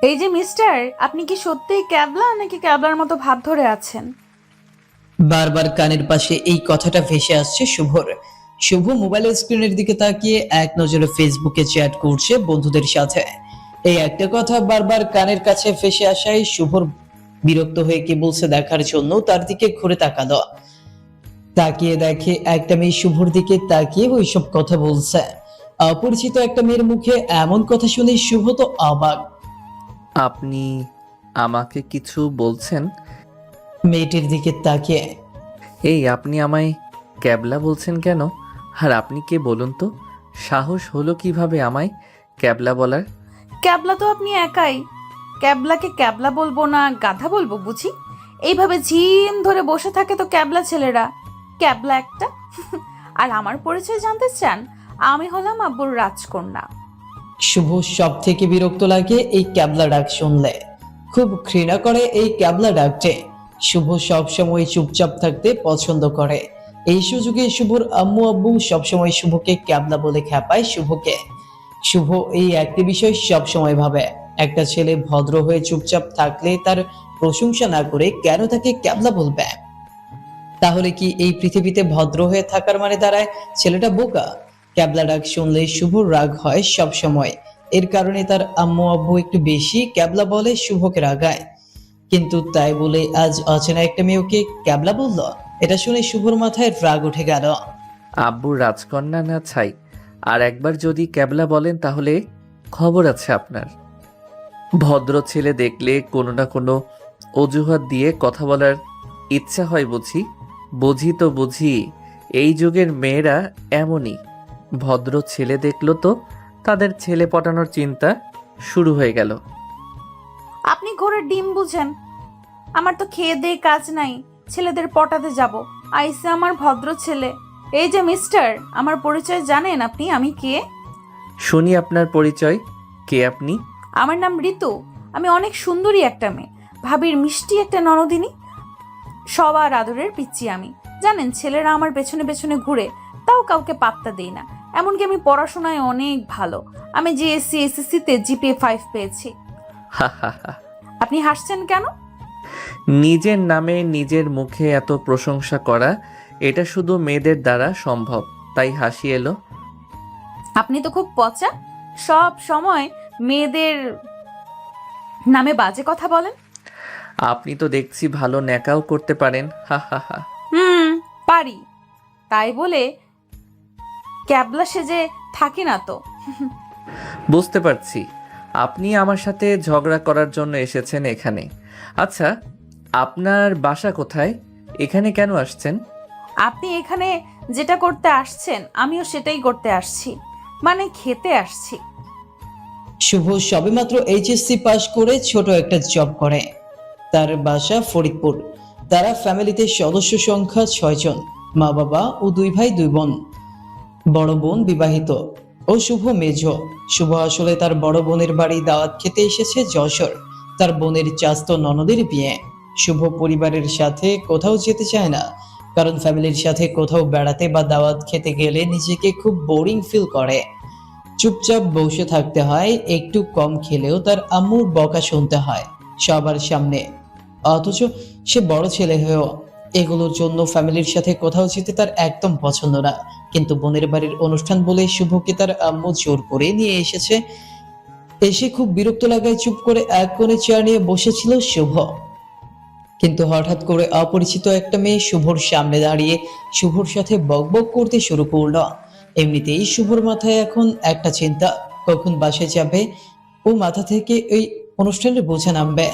এই যে মিস্টার, আপনি কি সত্যিই ক্যাবলা নাকি ক্যাবলার মতো ভাব ধরে আছেন? বারবার কানের পাশে এই কথাটা ভেসে আসছে শুভর। শুভ মোবাইলের স্ক্রিনের দিকে তাকিয়ে এক নজরে ফেসবুকে চ্যাট করছে বন্ধুদের সাথে। এই একটা কথা বারবার কানের কাছে ভেসে আসায় শুভর বিরক্ত হয়ে কি বলছে দেখার জন্য তার দিকে ঘুরে তাকালো। তাকিয়ে দেখে একটা মেয়ে শুভর দিকে তাকিয়ে ওইসব কথা বলছে। অপরিচিত একটা মেয়ের মুখে এমন কথা শুনে শুভ তো অবাক। আপনি আমাকে কিছু বলছেন? মেয়েটির দিকে তাকিয়ে এই আপনি আমায় ক্যাবলা বলছেন কেন? আর আপনি কে বলুন তো? সাহস হলো কিভাবে আমায় ক্যাবলা বলার? ক্যাবলা তো আপনি একাই। ক্যাবলাকে ক্যাবলা বলবো না গাধা বলবো বুঝি? এইভাবে ঝিম ধরে বসে থাকে তো ক্যাবলা ছেলেরা। ক্যাবলা একটা। আর আমার পরিচয় জানতে চান? আমি হলাম আব্বুর রাজকন্যা। শুভ সব থেকে বিরক্ত লাগে এই ক্যাবলা ডাক শুনলে। খুব ঘৃণা করে এই ক্যাবলা ডাকটে। শুভ সব সময় চুপচাপ থাকতে পছন্দ করে। এই সুযোগে শুভর আম্মু আব্বু সবসময় শুভকে ক্যাবলা বলে খেপায় শুভকে। শুভ এই একটি বিষয় সব সময় ভাবে, একটা ছেলে ভদ্র হয়ে চুপচাপ থাকলে তার প্রশংসা না করে কেন তাকে ক্যাবলা বলবে? তাহলে কি এই পৃথিবীতে ভদ্র হয়ে থাকার মানে দাঁড়ায় ছেলেটা বোকা? ক্যাবলা ডাক শুনলে শুভর রাগ হয় সব সময়। এর কারণে তার আম্মু আব্বু একটু বেশি ক্যাবলা বলে শুভকে রাগায়। কিন্তু তাই বলে আজ অচেনা একটা মেয়েকে ক্যাবলা বললো, এটা শুনে শুভর মাথায় রাগ উঠে গেল। আব্বুর রাজকন্যা না ছাই, আর একবার যদি ক্যাবলা বলেন তাহলে খবর আছে আপনার। ভদ্র ছেলে দেখলে কোনো না কোনো অজুহাত দিয়ে কথা বলার ইচ্ছা হয় বুঝি। বুঝি তো বুঝি, এই যুগের মেয়েরা এমনই। ভদ্র ছেলে দেখলো তো তাদের ছেলে পটানোর চিন্তা শুরু হয়ে গেল। আপনি ঘোড়ার ডিম বুঝেন? আমার তো খেয়ে দেয়ে কাজ নাই, ছেলেদের পটাতে যাব। আইসে আমার ভদ্র ছেলে। এই যে মিস্টার, আমার পরিচয় জানেন আপনি আমি কে? শুনি আপনার পরিচয়। কে আপনি? আমার নাম ঋতু। আমি অনেক সুন্দরী একটা মেয়ে, ভাবির মিষ্টি একটা ননদিনী, সবার আদরের পিচ্চি আমি। জানেন, ছেলেরা আমার পেছনে পেছনে ঘুরে, তাও কাউকে পাত্তা দেই না। এমনকি আমি পড়াশোনায় অনেক ভালো। আমি জিএসসি এসএসসিতে জিপিএ 5 পেয়েছি। হা হা হা। আপনি হাসছেন কেন? নিজের নামে নিজের মুখে এত প্রশংসা করা, এটা শুধু মেয়েদের দ্বারা সম্ভব, তাই হাসি এলো। আপনি তো খুব পচা, সব সময় মেয়েদের নামে বাজে কথা বলেন। আপনি তো দেখছি ভালো ন্যাকাও করতে পারেন। হা হা হা। পারি, তাই বলে ক্যাবলা সেজে থাকি না তো। বুঝতে পারছি, আপনি আমার সাথে ঝগড়া করার জন্য এসেছেন এখানে। আচ্ছা, আপনার বাসা কোথায়? এখানে কেন আসছেন? আপনি এখানে যেটা করতে আসছেন আমিও সেটাই করতে আসছি, মানে খেতে আসছি। শুভ সবেমাত্র এইচএসসি পাশ করে ছোট একটা জব করে। তার বাসা ফরিদপুর। তারা ফ্যামিলিতে সদস্য সংখ্যা 6 জন, মা বাবা ও 2 ভাই 2 বোন। বড় বোন বিবাহিত ও শুভ মেজ। শুভ আসলে তার বড় বোনের বাড়ি দাওয়াত খেতে এসেছে যশোর। তার বোনের চাস্তো ননদের বিয়ে। শুভ পরিবারের সাথে কোথাও যেতে চায় না, কারণ ফ্যামিলির সাথে কোথাও বেড়াতে বা দাওয়াত খেতে গেলে নিজেকে খুব বোরিং ফিল করে। চুপচাপ বসে থাকতে হয়, একটু কম খেলেও তার আম্মুর বকা শুনতে হয় সবার সামনে। অথচ সে বড় ছেলে হয়েও এগুলোর জন্য ফ্যামিলির সাথে কোথাও যেতে তার একদম পছন্দ না। কিন্তু বোনের বাড়ির অনুষ্ঠান বলে শুভকে তার আম্মু জোর করে নিয়ে এসেছে। এসে খুব বিরক্ত লাগায় চুপ করে এক কোণে চেয়ার নিয়ে বসেছিল শুভ। কিন্তু হঠাৎ করে অপরিচিত একটা মেয়ে শুভর সামনে দাঁড়িয়ে শুভর সাথে বকবক করতে শুরু করলো। এমনিতেই শুভর মাথায় এখন একটা চিন্তা, কখন বাসে যাবে ও মাথা থেকে ওই অনুষ্ঠানের বোঝা নামবে।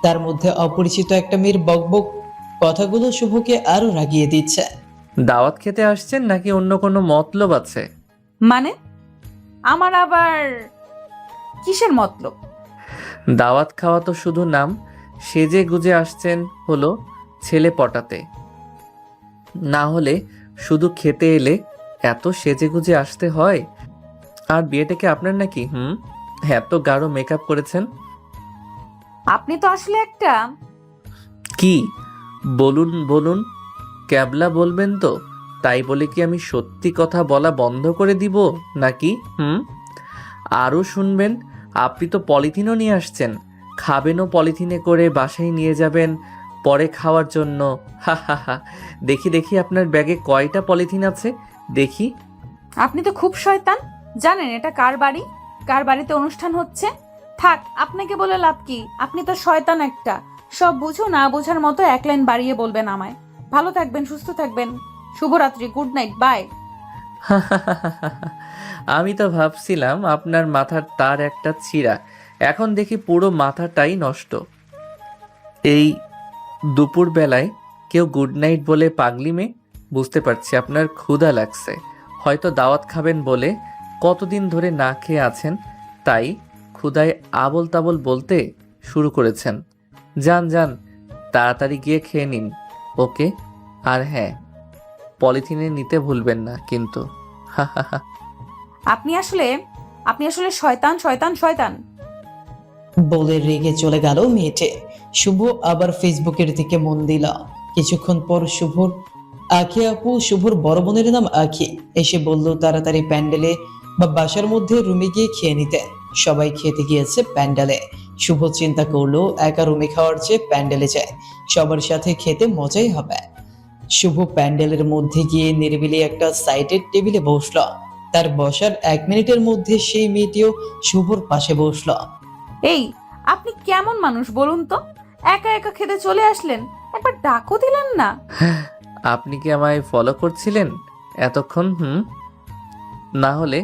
তার মধ্যে অপরিচিত একটা মেয়ের বকবক কথাগুলো শুভকে আরো রাগিয়ে দিচ্ছে। দাওয়াত খেতে আসছেন নাকি অন্য কোনো মতলব আছে? মানে আমার আবার কিসের মতলব? দাওয়াত খাওয়া তো শুধু নাম, সেজে গুজে আসছেন হলো ছেলে পটাতে। না হলে শুধু খেতে এলে এত সেজে গুজে আসতে হয়? আর বিয়েটা কি আপনার নাকি? এত গাঢ় মেকআপ করেছেন। আপনি তো আসলে একটা। কি? বলুন বলুন। ক্যাবলা বলবেন তো? তাই বলে কি আমি সত্যি কথা বলা বন্ধ করে দিব নাকি? আরও শুনবেন? আপনি তো পলিথিনও নিয়ে আসছেন, খাবেনও পলিথিনে করে, বাসায় নিয়ে যাবেন পরে খাওয়ার জন্য। হা হা হা। দেখি দেখি আপনার ব্যাগে কয়টা পলিথিন আছে দেখি। আপনি তো খুব শয়তান। জানেন এটা কার বাড়ি, কার বাড়িতে অনুষ্ঠান হচ্ছে? থাক, আপনাকে বলে লাভ কি? আপনি তো শয়তান একটা। সব বুঝো না বোঝার মতো এক লাইন বাড়িয়ে বলবেন আমায়। ভালো থাকবেন, সুস্থ থাকবেন। শুভরাত্রি, গুড নাইট, বাই। আমি তো ভাবছিলাম আপনার মাথার তার একটা ছিঁড়া, এখন দেখি পুরো মাথাটাই নষ্ট। এই দুপুর বেলায় কেউ গুড নাইট বলে পাগলি মেয়ে? বুঝতে পারছি আপনার ক্ষুধা লাগছে, হয়তো দাওয়াত খাবেন বলে কতদিন ধরে না খেয়ে আছেন, তাই ক্ষুধায় আবল তাবল বলতে শুরু করেছেন। যান যান, তাড়াতাড়ি গিয়ে খেয়ে নিন। ওকে, আর হ্যাঁ, পলিথিনে নিতে ভুলবেন না কিন্তু। হা হা হা। আপনি আসলে আপনি আসলে শয়তান, শয়তান, শয়তান। বলে রেগে চলে গেল মেয়েটে। শুভ আবার ফেসবুকের দিকে মন দিল। কিছুক্ষণ পর শুভর আখি আপু, শুভর বড় বোনের নাম আখি, এসে বলল তাড়াতাড়ি প্যান্ডেলে বা বাসার মধ্যে রুমে গিয়ে খেয়ে নিতে। সবাই খেতে গিয়েছে প্যান্ডেলে। শুভ চিন্তা করলো একা রুমে খাওয়ার চেয়ে প্যান্ডেলে যায়, সবার সাথে খেতে মজাই হবে। শুভ প্যান্ডেলের মধ্যে গিয়ে নিরিবিলি একটা সাইডের টেবিলে বসলো। তার বসার 1 মিনিটের মধ্যে সেই মেয়েটিও শুভর পাশে বসলো। এই, আপনি কেমন মানুষ বলুন তো? একা একা খেতে চলে আসলেন, একবার ডাকও দিলেন না। আপনি কি আমায় ফলো করছিলেন এতক্ষণ? না হলে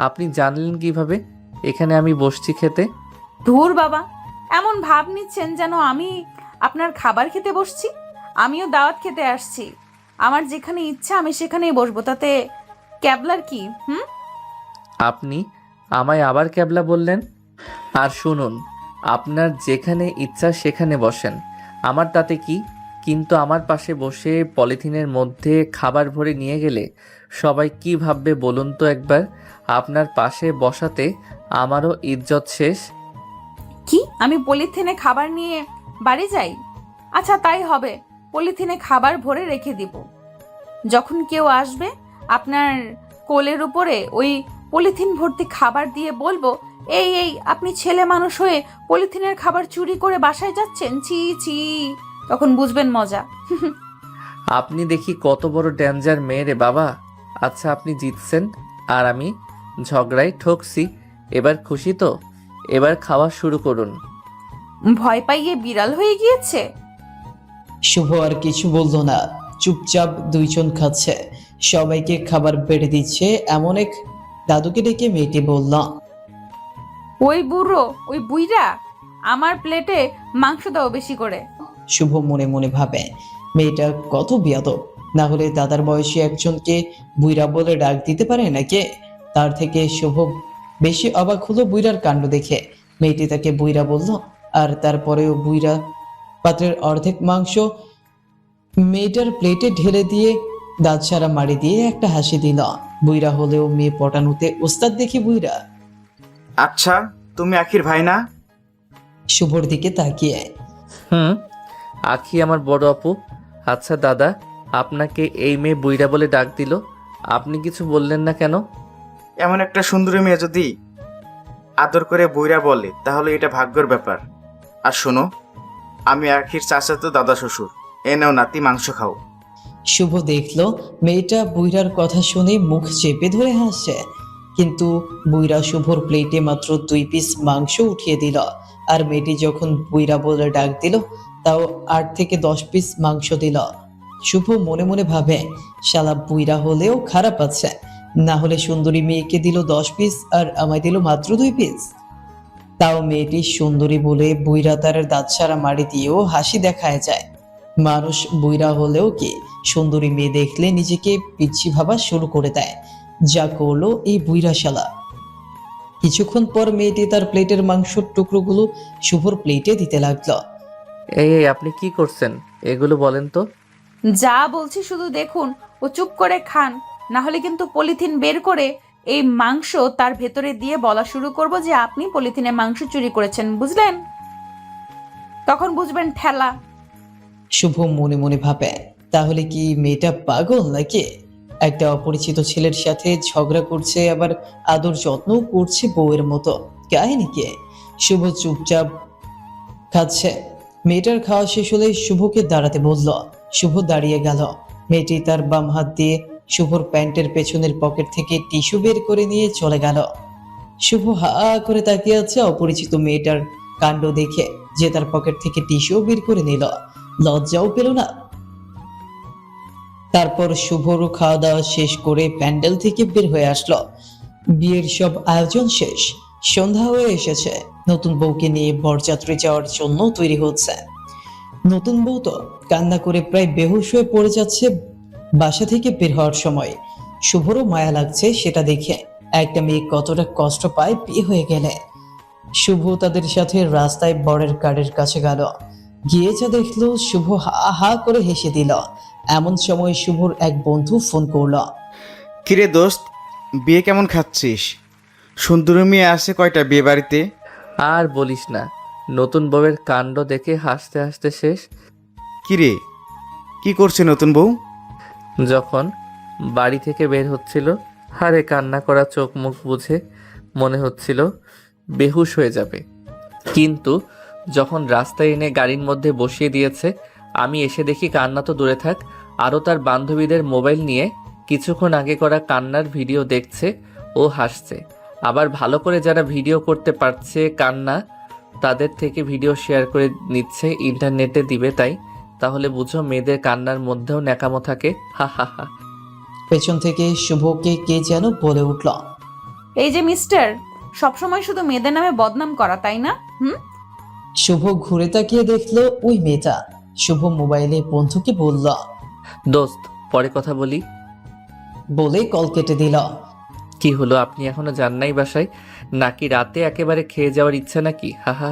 আপনি জানলেন কিভাবে এখানে আমি বসছি খেতে? ধুর বাবা, এমন ভাব নিচ্ছেন যেন আমি আপনার খাবার খেতে বসছি। আমিও দাওয়াত খেতে আসছি, আমার যেখানে ইচ্ছা আমি সেখানেই বসবো, তাতে ক্যাবলার কি? আপনি আমায় আবার ক্যাবলা বললেন? আর শুনুন, আপনার যেখানে ইচ্ছা সেখানে বসেন, আমার তাতে কি? কিন্তু আমার পাশে বসে পলিথিনের মধ্যে খাবার ভরে নিয়ে গেলে সবাই কি ভাববে বলুন তো একবার? আপনার পাশে বসাতে আমারও ইজ্জত শেষ। কি, আমি পলিথিনে খাবার নিয়ে বাড়ি যাই? আচ্ছা তাই হবে, পলিথিনে খাবার ভরে রেখে দিব। যখন কেউ আসবে আপনার কোলের উপরে ওই পলিথিন ভর্তি খাবার দিয়ে বলবো, এই এই, আপনি ছেলে মানুষ হয়ে পলিথিনের খাবার চুরি করে বাসায় যাচ্ছেন, ছি ছি। তখন বুঝবেন মজা। আপনি দেখি কত বড় ডেঞ্জার মেয়ে রে বাবা। আচ্ছা, আপনি জিতছেন আর আমি ঝগড়ায় ঠকছি, এবার খুশি তো? এবার খাওয়া শুরু করুন। ভয় পাইয়ে বিড়াল হয়ে গিয়েছে। শুভ আর কিছু বললো না, চুপচাপ দুইজন খাচ্ছে। সবাইকে খাবার বেড়ে দিচ্ছে এমন এক দাদুকে ডেকে মেয়েটি বলল, ওই বুড়ো, ওই বুইরা, আমার প্লেটে মাংস দাও বেশি করে। শুভ মনে মনে ভাবে মেয়েটা কত বিয়াদব, না হলে দাদার বয়সী একজনকে বুইরা বলে ডাক দিতে পারে নাকি? তার থেকে শুভ বেশি অবাক হলো বুইরার কাণ্ড দেখে। মেয়েটি তাকে বুইরা বলল, আর তারপরেও বুইরা পাত্রের অর্ধেক মাংস মেয়েটার প্লেটে ঢেলে দিয়ে দাঁত সারা মারি দিয়ে একটা হাসি দিল। বুইরা হলেও মেয়ে পটানোতে ওস্তাদ দেখি বুইরা। আচ্ছা, তুমি আখির ভাই না? শুভর দিকে তাকিয়ে, আখি আমার বড় আপু। আচ্ছা দাদা, আপনাকে এই মেয়ে বুইড়া বলে ডাক দিল, আপনি কিছু বললেন না কেন? এমন একটা সুন্দরী মেয়ে যদি আদর করে বইরা বলে তাহলে এটা ভাগ্যের ব্যাপার। আর শোনো, আমি আখির চাচাতো দাদা শ্বশুর। এ নাও নাতি, মাংস খাও। শুভ দেখলো মেয়েটা বুইরার কথা শুনে মুখ চেপে ধরে হাসছে, কিন্তু বুইরা শুভর প্লেটে মাত্র 2 পিস মাংস উঠিয়ে দিল। আর মেয়েটি যখন বুইরা বলে ডাক দিল, তাও 8 থেকে 10 পিস মাংস দিল। শুভ মনে মনে ভাবে, শালা বুইরা হলেও খারাপ আছে, না হলে সুন্দরী মেয়েকে দিল 10 পিস আর আমায় দিল মাত্র 2 পিস। তাও মেয়েটি সুন্দরী বলে বুইরা তার দাঁত সারা মারি দিয়েও হাসি দেখায় যায়। মানুষ বুইরা হলেও কি সুন্দরী মেয়ে দেখলে নিজেকে পিচ্ছি ভাবা শুরু করে দেয়, যা করলো এই বুইরা শালা। কিছুক্ষণ পর মেয়েটি তার প্লেটের মাংসের টুকরোগুলো শুভর প্লেটে দিতে লাগলো। এই আপনি কি করছেন এগুলো বলেন তো? যা বলছি শুধু দেখুন ও চুপ করে খান, না হলে কিন্তু পলিথিন বের করে এই মাংস তার ভেতরে দিয়ে বলা শুরু করব যে আপনি পলিথিনে মাংস চুরি করেছেন, বুঝলেন? তখন বুঝবেন ঠেলা। শুভ মনে মনে ভাবে, তাহলে কি মেয়েটা পাগল নাকি? একটা অপরিচিত ছেলের সাথে ঝগড়া করছে, আবার আদর যত্নও করছে বউয়ের মতো, কাহিনী কি? শুভ চুপচাপ খাচ্ছে। মেয়েটার খাওয়া শেষ হলে শুভকে দাঁড়াতে বলল। শুভ দাঁড়িয়ে গেল। মেয়েটি তার বাম হাত দিয়ে শুভর প্যান্টের পেছনের পকেট থেকে টিস্যু বের করে নিয়ে চলে গেল। শুভ হা করে তাকিয়ে আছে অপরিচিত মেয়েটার কাণ্ড দেখে, যে তার পকেট থেকে টিস্যু বের করে নিল। লজ্জাও পেল না। তারপর শুভর খাওয়া দাওয়া শেষ করে প্যান্ডেল থেকে বের হয়ে আসলো। বিয়ের সব আয়োজন শেষ, সন্ধ্যা হয়ে এসেছে। নতুন বউকে নিয়ে বরযাত্রী যাওয়ার জন্য তৈরি হচ্ছে। নতুন বউ তো কান্না করে প্রায় বেহুশ হয়ে পড়ে যাচ্ছে বাসা থেকে বের হওয়ার সময়। শুভরও মায়া লাগছে সেটা দেখে। একটা মেয়ে কতটা কষ্ট পায় বিয়ে হয়ে গেলে। শুভ তাদের সাথে রাস্তায় বরের গাড়ির কাছে গেল। গিয়ে যা দেখলো, শুভ হা হা করে হেসে দিল। এমন সময় শুভর এক বন্ধু ফোন করলো। কিরে দোস্ত, বিয়ে কেমন খাচ্ছিস? সুন্দরী মেয়ে আসে কয়টা বিয়ে বাড়িতে? আর বলিস না, নতুন বউয়ের কাণ্ড দেখে হাসতে হাসতে শেষ। কিরে, কি করছে নতুন বউ? যখন বাড়ি থেকে বের হচ্ছিল, হারে কান্না করা চোখ মুখ বুঝে মনে হচ্ছিল বেহুশ হয়ে যাবে। কিন্তু যখন রাস্তায় এনে গাড়ির মধ্যে বসিয়ে দিয়েছে, আমি এসে দেখি কান্না তো দূরে থাক, আরও তার বান্ধবীদের মোবাইল নিয়ে কিছুক্ষণ আগে করা কান্নার ভিডিও দেখছে ও হাসছে। আবার ভালো করে যারা ভিডিও করতে পারছে কান্না, তাদের থেকে ভিডিও শেয়ার করে নিচ্ছে, ইন্টারনেটে দিবে। তাহলে বুঝো মেয়েদের কান্নার মধ্যেও ন্যাকামো থাকে। হা হা হা। পেছন থেকে শুভকে কে যেন বলে উঠল। এই যে মিস্টার, সবসময় শুধু মেয়েদের নামে বদনাম করা, তাই না? শুভ ঘুরে তাকিয়ে দেখলো ওই মেয়েটা। শুভ মোবাইলে বন্ধুকে বলল, দোস্ত পরে কথা বলি। বলে কল কেটে দিল। কি হলো, আপনি এখনো যান নাই বাসায়? নাকি রাতে একেবারে খেয়ে যাওয়ার ইচ্ছা নাকি? হা হা।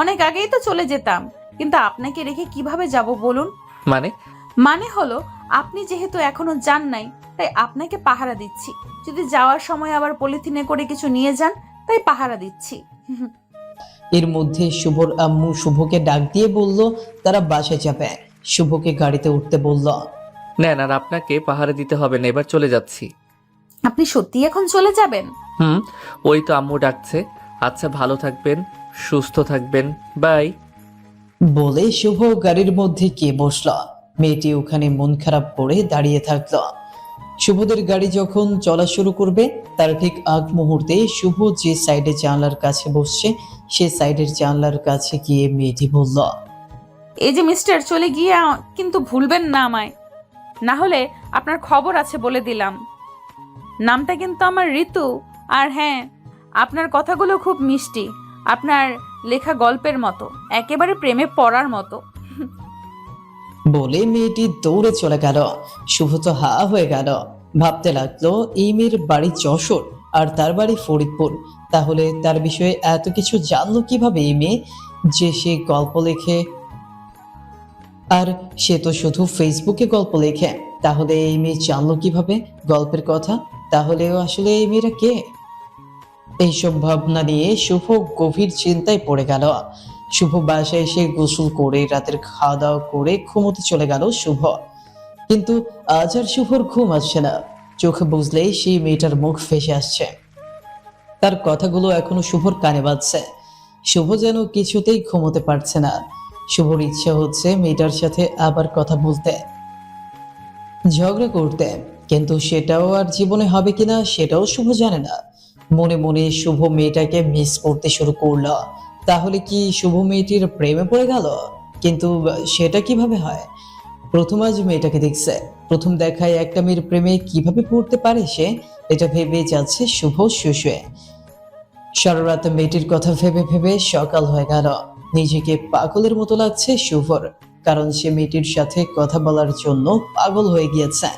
অনেক আগেই তো চলে যেতাম, কিন্তু আপনাকে রেখে কিভাবে যাব বলুন? মানে হলো, আপনি যেহেতু এখনো যান নাই, তাই আপনাকে পাহারা দিচ্ছি। যদি যাওয়ার সময় আবার পলিথিনে করে কিছু নিয়ে যান, তাই পাহারা দিচ্ছি। এর মধ্যে শুভর আম্মু শুভকে ডাক দিয়ে বলল তারা বাসায় যাবে। শুভকে গাড়িতে উঠতে বলল। নেন, আর আপনাকে পাহারা দিতে হবে না, এবার চলে যাচ্ছি। আপনি সত্যি এখন চলে যাবেন? ওই তো আম্মু ডাকছে। আচ্ছা, ভালো থাকবেন, সুস্থ থাকবেন, বাই। বলে শুভ গাড়ির মধ্যে গিয়ে বসল। মেয়েটি ওখানে মন খারাপ করে দাঁড়িয়ে থাকলো। শুভদের গাড়ি যখন চলা শুরু করবে, তার ঠিক আগ মুহূর্তে শুভ যে সাইডে জানলার কাছে বসছে, সে সাইডের জানলার কাছে গিয়ে মেয়েটি বলল, এই যে মিস্টার, চলে গিয়ে কিন্তু ভুলবেন না আমায়, না হলে আপনার খবর আছে বলে দিলাম। নামটা কিন্তু আমার ঋতু। আর হ্যাঁ, আপনার কথাগুলো খুব মিষ্টি, আপনার লেখা গল্পের মতো, একেবারে প্রেমে পড়ার মতো। বলে মেয়েটি দৌড়ে চলে গেল। শুভ তো হা হয়ে গেল। ভাবতে লাগলো এই মেয়ের বাড়ি যশোর আর তার বাড়ি ফরিদপুর। তাহলে তার বিষয়ে এত কিছু জানলো কিভাবে এই মেয়ে, যে সে গল্প লেখে? আর সে তো শুধু ফেসবুকে গল্প লেখে। তাহলে এই মেয়ে জানলো কিভাবে গল্পের কথা? তাহলেও আসলে এই মেয়েরা কে? এইসব ভাবনা নিয়ে শুভ গভীর চিন্তায় পড়ে গেল। শুভ বাসায় এসে গোসল করে রাতের খাওয়া দাওয়া করে ঘুমোতে চলে গেল শুভ। কিন্তু আজ আর শুভর ঘুম আসছে না। চোখ বুঝলেই সেই মেয়েটার মুখ ফেসে আসছে। তার কথাগুলো এখনো শুভর কানে বাজছে। শুভ যেন কিছুতেই ঘুমোতে পারছে না। শুভর ইচ্ছে হচ্ছে মেয়েটার সাথে আবার কথা বলতে, ঝগড়া করতে, কিন্তু সেটাও আর জীবনে হবে কিনা সেটাও শুভ জানে না। মনে মনে শুভ মেয়েটাকে মিস করতে শুরু করলো। তাহলে কি শুভ মেয়েটির প্রেমে পড়ে গেল? কিন্তু সেটা কিভাবে হয়? প্রথম আজ মেয়েটাকে দেখছে, প্রথম দেখায় একটা মেয়ের প্রেমে কিভাবে পড়তে পারে সে? এটা ভেবে যাচ্ছে শুভ শুয়ে। সারা রাত মেয়েটির কথা ভেবে ভেবে সকাল হয়ে গেল। নিজেকে পাগলের মতো লাগছে শুভর, কারণ সে মেয়েটির সাথে কথা বলার জন্য পাগল হয়ে গিয়েছে।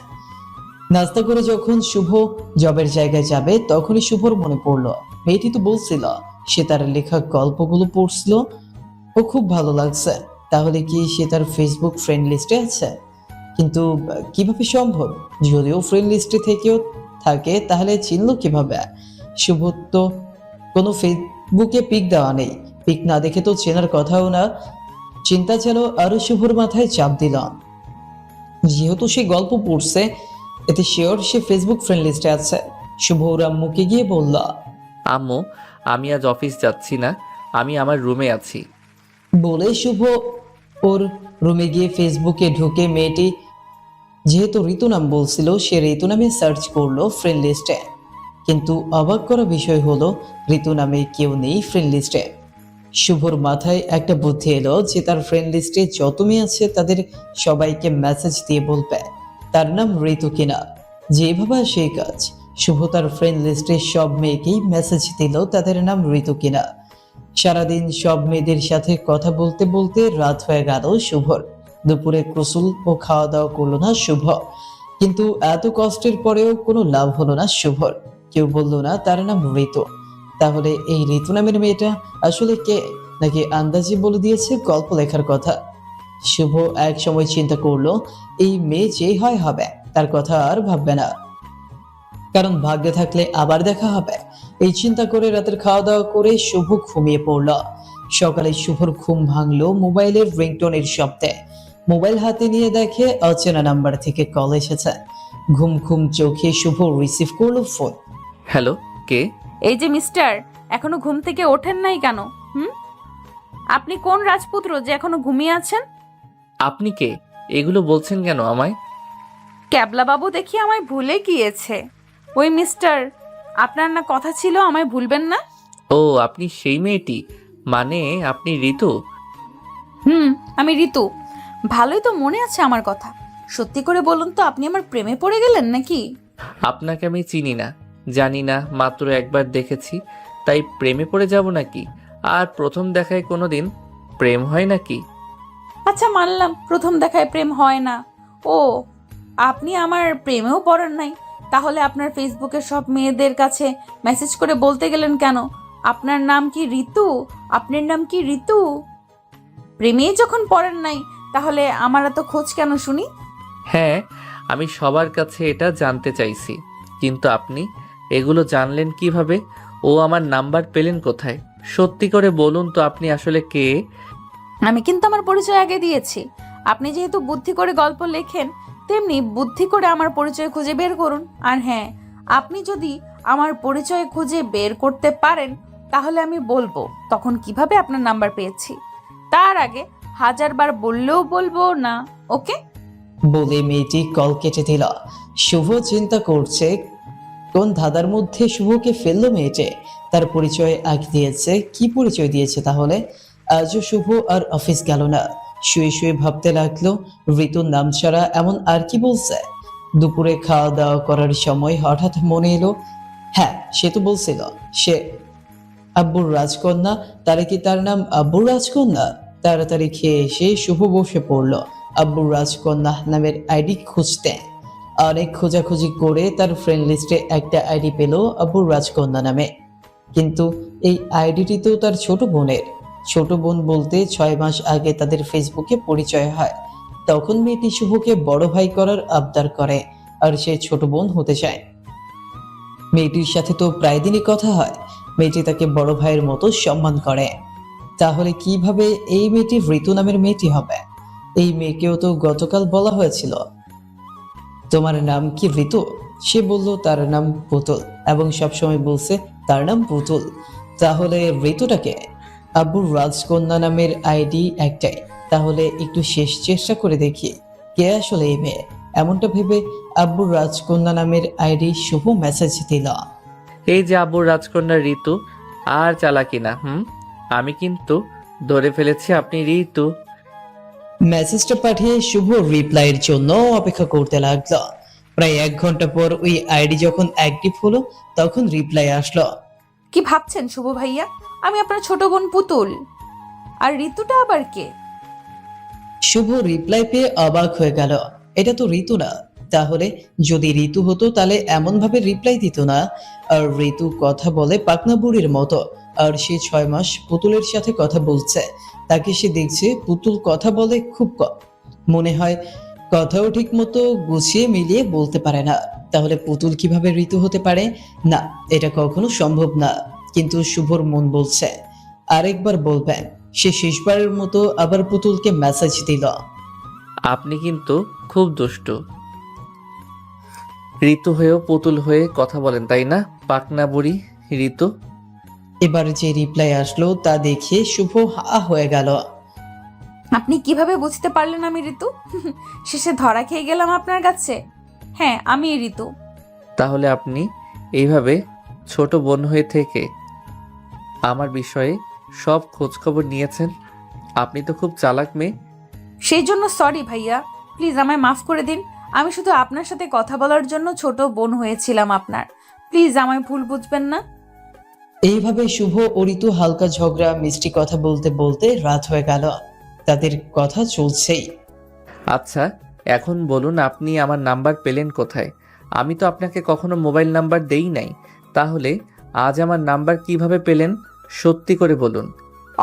নাস্তা করে যখন শুভ জবের জায়গায় যাবে, তখনই শুভর মনে পড়লো মেয়েটি তো বলছিল সে তার লেখা গল্পগুলো পড়ছিল, ও খুব ভালো লাগছে। তাহলে কি সে তার ফেসবুক ফ্রেন্ড লিস্টে আছে? কিন্তু কিভাবে সম্ভব? যদিও ফ্রেন্ড লিস্টে থেকেও থাকে, তাহলে চিনলো কিভাবে? শুভ তো কোনো ফেসবুকে পিক দেওয়া নেই, পিক না দেখে তো চেনার কথাও না। চিন্তা যেন আরো শুভর মাথায় চাপ দিলাম। যেহেতু সে গল্প পড়ছে, এতে শিওর সে ফেসবুক ফ্রেন্ড লিস্টে আছে। শুভ ওর আম্মুকে গিয়ে বলল, আম্মু, আমি আজ অফিস যাচ্ছি না, আমি আমার রুমে আছি। বলে শুভ ওর রুমে গিয়ে ফেসবুকে ঢুকে মেয়েটি যেহেতু ঋতু নাম বলছিল সে ঋতু নামে সার্চ করলো ফ্রেন্ড লিস্টে, কিন্তু অবাক করা বিষয় হলো ঋতু নামে কেউ নেই ফ্রেন্ড লিস্টে। শুভর মাথায় একটা বুদ্ধি এলো যে তার ফ্রেন্ড লিস্টে যত মেয়ে আছে তাদের সবাইকে মেসেজ দিয়ে বলবে তার নাম ঋতু কিনা। যেভাবে সেই কাজ, শুভ তার ফ্রেন্ড লিস্টে সব মেয়েকেই মেসেজ দিল তাদের নাম ঋতু কিনা। সারাদিন সব মেয়েদের সাথে কথা বলতে বলতে রাত হয়ে গেল শুভর। দুপুরে গোসল ও খাওয়া দাওয়া করলো না শুভ, কিন্তু এত কষ্টের পরেও কোনো লাভ হলো না শুভর। কেউ বললো না তার নাম ঋতু। তাহলে এই ঋতু নামের মেয়েটা আসলে কে, নাকি আন্দাজে বলে দিয়েছে গল্প লেখার কথা? শুভ এক সময় চিন্তা করলো এই মেয়ে যেই হয় হবে, তার কথা আর ভাববে না, কারণ ভাগ্যে থাকলে আবার দেখা হবে। এই চিন্তা করে রাতের খাওয়া দাওয়া করে শুভ ঘুমিয়ে পড়ল। সকালে শুভর ঘুম ভাঙলো মোবাইলের রিংটোনের শব্দে। মোবাইল হাতে নিয়ে দেখে অচেনা নাম্বার থেকে কল এসেছে। ঘুম ঘুম চোখে শুভ রিসিভ করলো ফোন। হ্যালো, কে? এই যে মিস্টার, এখনো ঘুম থেকে ওঠেন নাই কেন? আপনি কোন রাজপুত্র যে এখনো ঘুমিয়ে আছেন? আপনি কে? এগুলো বলছেন কেন আমায়? ক্যাবলা বাবু দেখি আমায় ভুলে গিয়েছে। ওই মিস্টার, আপনার না কথা ছিল আমায় ভুলবেন না? ও, আপনি সেই মেয়েটি, মানে আপনি ঋতু? আমি ঋতু। ভালোই তো মনে আছে আমার কথা। সত্যি করে বলুন তো, আপনি আমার প্রেমে পড়ে গেলেন নাকি? আপনাকে আমি চিনি না, জানি না, মাত্র একবার দেখেছি, তাই প্রেমে পড়ে যাব নাকি? আর প্রথম দেখায় কোনোদিন প্রেম হয় নাকি? আচ্ছা, মানলাম প্রথম দেখায় প্রেম হয় না। ও, আপনি আমার প্রেমেও পড়েন নাই? তাহলে আপনার ফেসবুকের সব মেয়েদের কাছে মেসেজ করে বলতে গেলেন কেন আপনার নাম কি ঋতু, আপনার নাম কি ঋতু? প্রেমেই যখন পড়েন নাই, তাহলে আমার এত খোঁজ কেন শুনি? হ্যাঁ, আমি সবার কাছে এটা জানতে চাইছি, কিন্তু আপনি এগুলো জানলেন কিভাবে? ও আমার নাম্বার পেলেন কোথায়? সত্যি করে বলুন তো, আপনি আসলে কে? আমি কিন্তু আমার পরিচয় আগে দিয়েছি। আপনি যেহেতু বুদ্ধি করে গল্প লেখেন, তেমনি বুদ্ধি করে আমার পরিচয় খুঁজে বের করুন। আর হ্যাঁ, আপনি যদি আমার পরিচয় খুঁজে বের করতে পারেন, তাহলে আমি বলবো তখন কিভাবে আপনার নাম্বার পেয়েছি। তার আগে 1000 বার বললেও বলবো না। ওকে? বলে মেয়েটি কল কেটে দিল। শুভ চিন্তা করছে কোন ধাঁধার মধ্যে শুভকে ফেললো মেয়েটে। তার পরিচয় আগে দিয়েছে, কি পরিচয় দিয়েছে তাহলে? আজও শুভ আর অফিস গেল না। শুয়ে শুয়ে ভাবতে লাগলো ঋতুর নাম ছাড়া এমন আর কি বলছে। দুপুরে খাওয়া দাওয়া করার সময় হঠাৎ মনে এলো, হ্যাঁ সে তো বলছিল সে আব্বুর রাজকন্যা, তারে কি তার নাম আব্বুর রাজকন্যা? তাড়াতাড়ি খেয়ে এসে শুভ বসে পড়লো আব্বুর রাজকন্যা নামের আইডি খুঁজতে। অনেক খোঁজাখুঁজি করে তার ফ্রেন্ড লিস্টে একটা আইডি পেল আব্বুর রাজকন্যা নামে, কিন্তু এই আইডিটি তো তার ছোট বোনের। ছোট বোন বলতে 6 মাস আগে তাদের ফেসবুকে পরিচয় হয়। তখন মেয়েটি শুভকে বড় ভাই করার আবদার করে, আর সে ছোট বোন হতে চায়। মেয়েটির সাথে তো প্রায় দিনই কথা হয়। মেয়েটি তাকে বড় ভাইয়ের মতো সম্মান করে। তাহলে কিভাবে এই মেয়েটি ঋতু নামের মেয়েটি হবে? এই মেয়েকেও তো গতকাল বলা হয়েছিল তোমার নাম কি ঋতু? সে বলল তার নাম পুতুল, এবং সবসময় বলছে তার নাম পুতুল। তাহলে ঋতুটাকে? আব্বুর রাজকন্যা নামের আইডি একটাই, তাহলে একটু শেষ চেষ্টা করে দেখি কে আসলে এই মেয়ে। এমনটা ভেবে আব্বুর রাজকন্যা নামের আইডি শুভ মেসেজ দিল। এই যে আব্বুর রাজকন্যা ঋতু, আর চালাকি না। আমি কিন্তু ধরে ফেলেছি আপনি ঋতু। মেসেজটা পাঠিয়ে শুভ রিপ্লাইয়ের জন্য অপেক্ষা করতে লাগলো। প্রায় 1 ঘন্টা পর ওই আইডি যখন অ্যাক্টিভ হলো তখন রিপ্লাই আসলো। কি ভাবছেন শুভ ভাইয়া? আমি আপনার ছোট বোন পুতুল। আর ঋতুটা আবার কে? শুভ রিপ্লাই পেয়ে অবাক হয়ে গেল, এটা তো ঋতু না। তাহলে যদি ঋতু হতো তাহলে এমন ভাবে রিপ্লাই দিত না। আর ঋতু কথা বলে পাকনা বুড়ির মতো, আর সে 6 মাস পুতুলের সাথে কথা বলছে। তাকে সে দেখছে পুতুল কথা বলে খুব কম, মনে হয় কথাও ঠিক মতো গুছিয়ে মিলিয়ে বলতে পারে না। তাহলে পুতুল কিভাবে ঋতু হতে পারে? না, এটা কখনো সম্ভব না। কিন্তু শুভর মন বলছে আরেকবার বলবেন। সে শেষবারের মতো আবার পুতুলকে মেসেজ দিল। আপনি কিন্তু খুব দুষ্টু। ঋতু হয়েও পুতুল হয়ে কথা বলেন, তাই না? পাকনা বুড়ি ঋতু। এবার যে রিপ্লাই আসলো তা দেখে শুভ হা হয়ে গেল। আপনি কিভাবে বুঝতে পারলেন আমি ঋতু? শেষে ধরা খেয়ে গেলাম আপনার কাছে। হ্যাঁ, আমি ঋতু। তাহলে আপনি এইভাবে ছোট বোন হয়ে থেকে আমার বিষয়ে সব খোঁজখবর নিয়েছেন। আপনি তো খুব চালাক মেয়ে। সেই জন্য সরি ভাইয়া, প্লিজ আমায় মাফ করে দিন। আমি শুধু আপনার সাথে কথা বলার জন্য ছোট বোন হয়েছিলাম আপনার। প্লিজ আমায় ভুল বুঝবেন না। এইভাবে শুভ ও ঋতু হালকা ঝগড়া মিষ্টি কথা বলতে বলতে রাত হয়ে গেল। তাদের কথা চলছেই। আচ্ছা, এখন বলুন আপনি আমার নাম্বার পেলেন কোথায়? আমি তো আপনাকে কখনো মোবাইল নাম্বার দেই নাই। তাহলে আজ আমার নাম্বার কিভাবে পেলেন? সত্যি করে বলুন।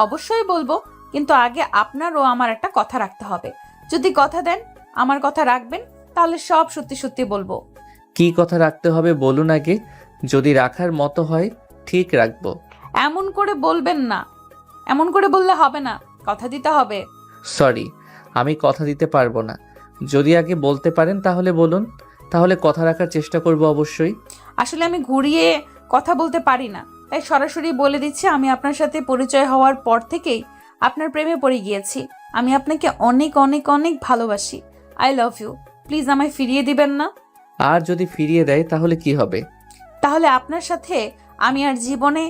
অবশ্যই বলবো, কিন্তু আগে আপনার ও আমার একটা কথা রাখতে হবে। যদি কথা দেন, আমার কথা রাখবেন, তাহলে সব সত্যি সত্যি বলবো। কি কথা রাখতে হবে বলুন আগে। যদি রাখার মতো হয় ঠিক রাখবো। এমন করে বলবেন না, এমন করে বললে হবে না, কথা দিতে হবে। সরি, আমি কথা দিতে পারবো না। যদি আগে বলতে পারেন তাহলে বলুন, তাহলে কথা রাখার চেষ্টা করব অবশ্যই। আসলে আমি ঘুরিয়ে কথা বলতে পারি না, তাই সরাসরি বলে দিচ্ছি, আমি আপনার সাথে পরিচয় হওয়ার পর থেকেই আপনার প্রেমে পড়ে গিয়েছি। আমি আপনাকে অনেক অনেক অনেক ভালোবাসি। I love you. প্লিজ আমায় ফিরিয়ে দিবেন না। আর যদি ফিরিয়ে দেয় তাহলে কি হবে? তাহলে আপনার সাথে আমি আর জীবনে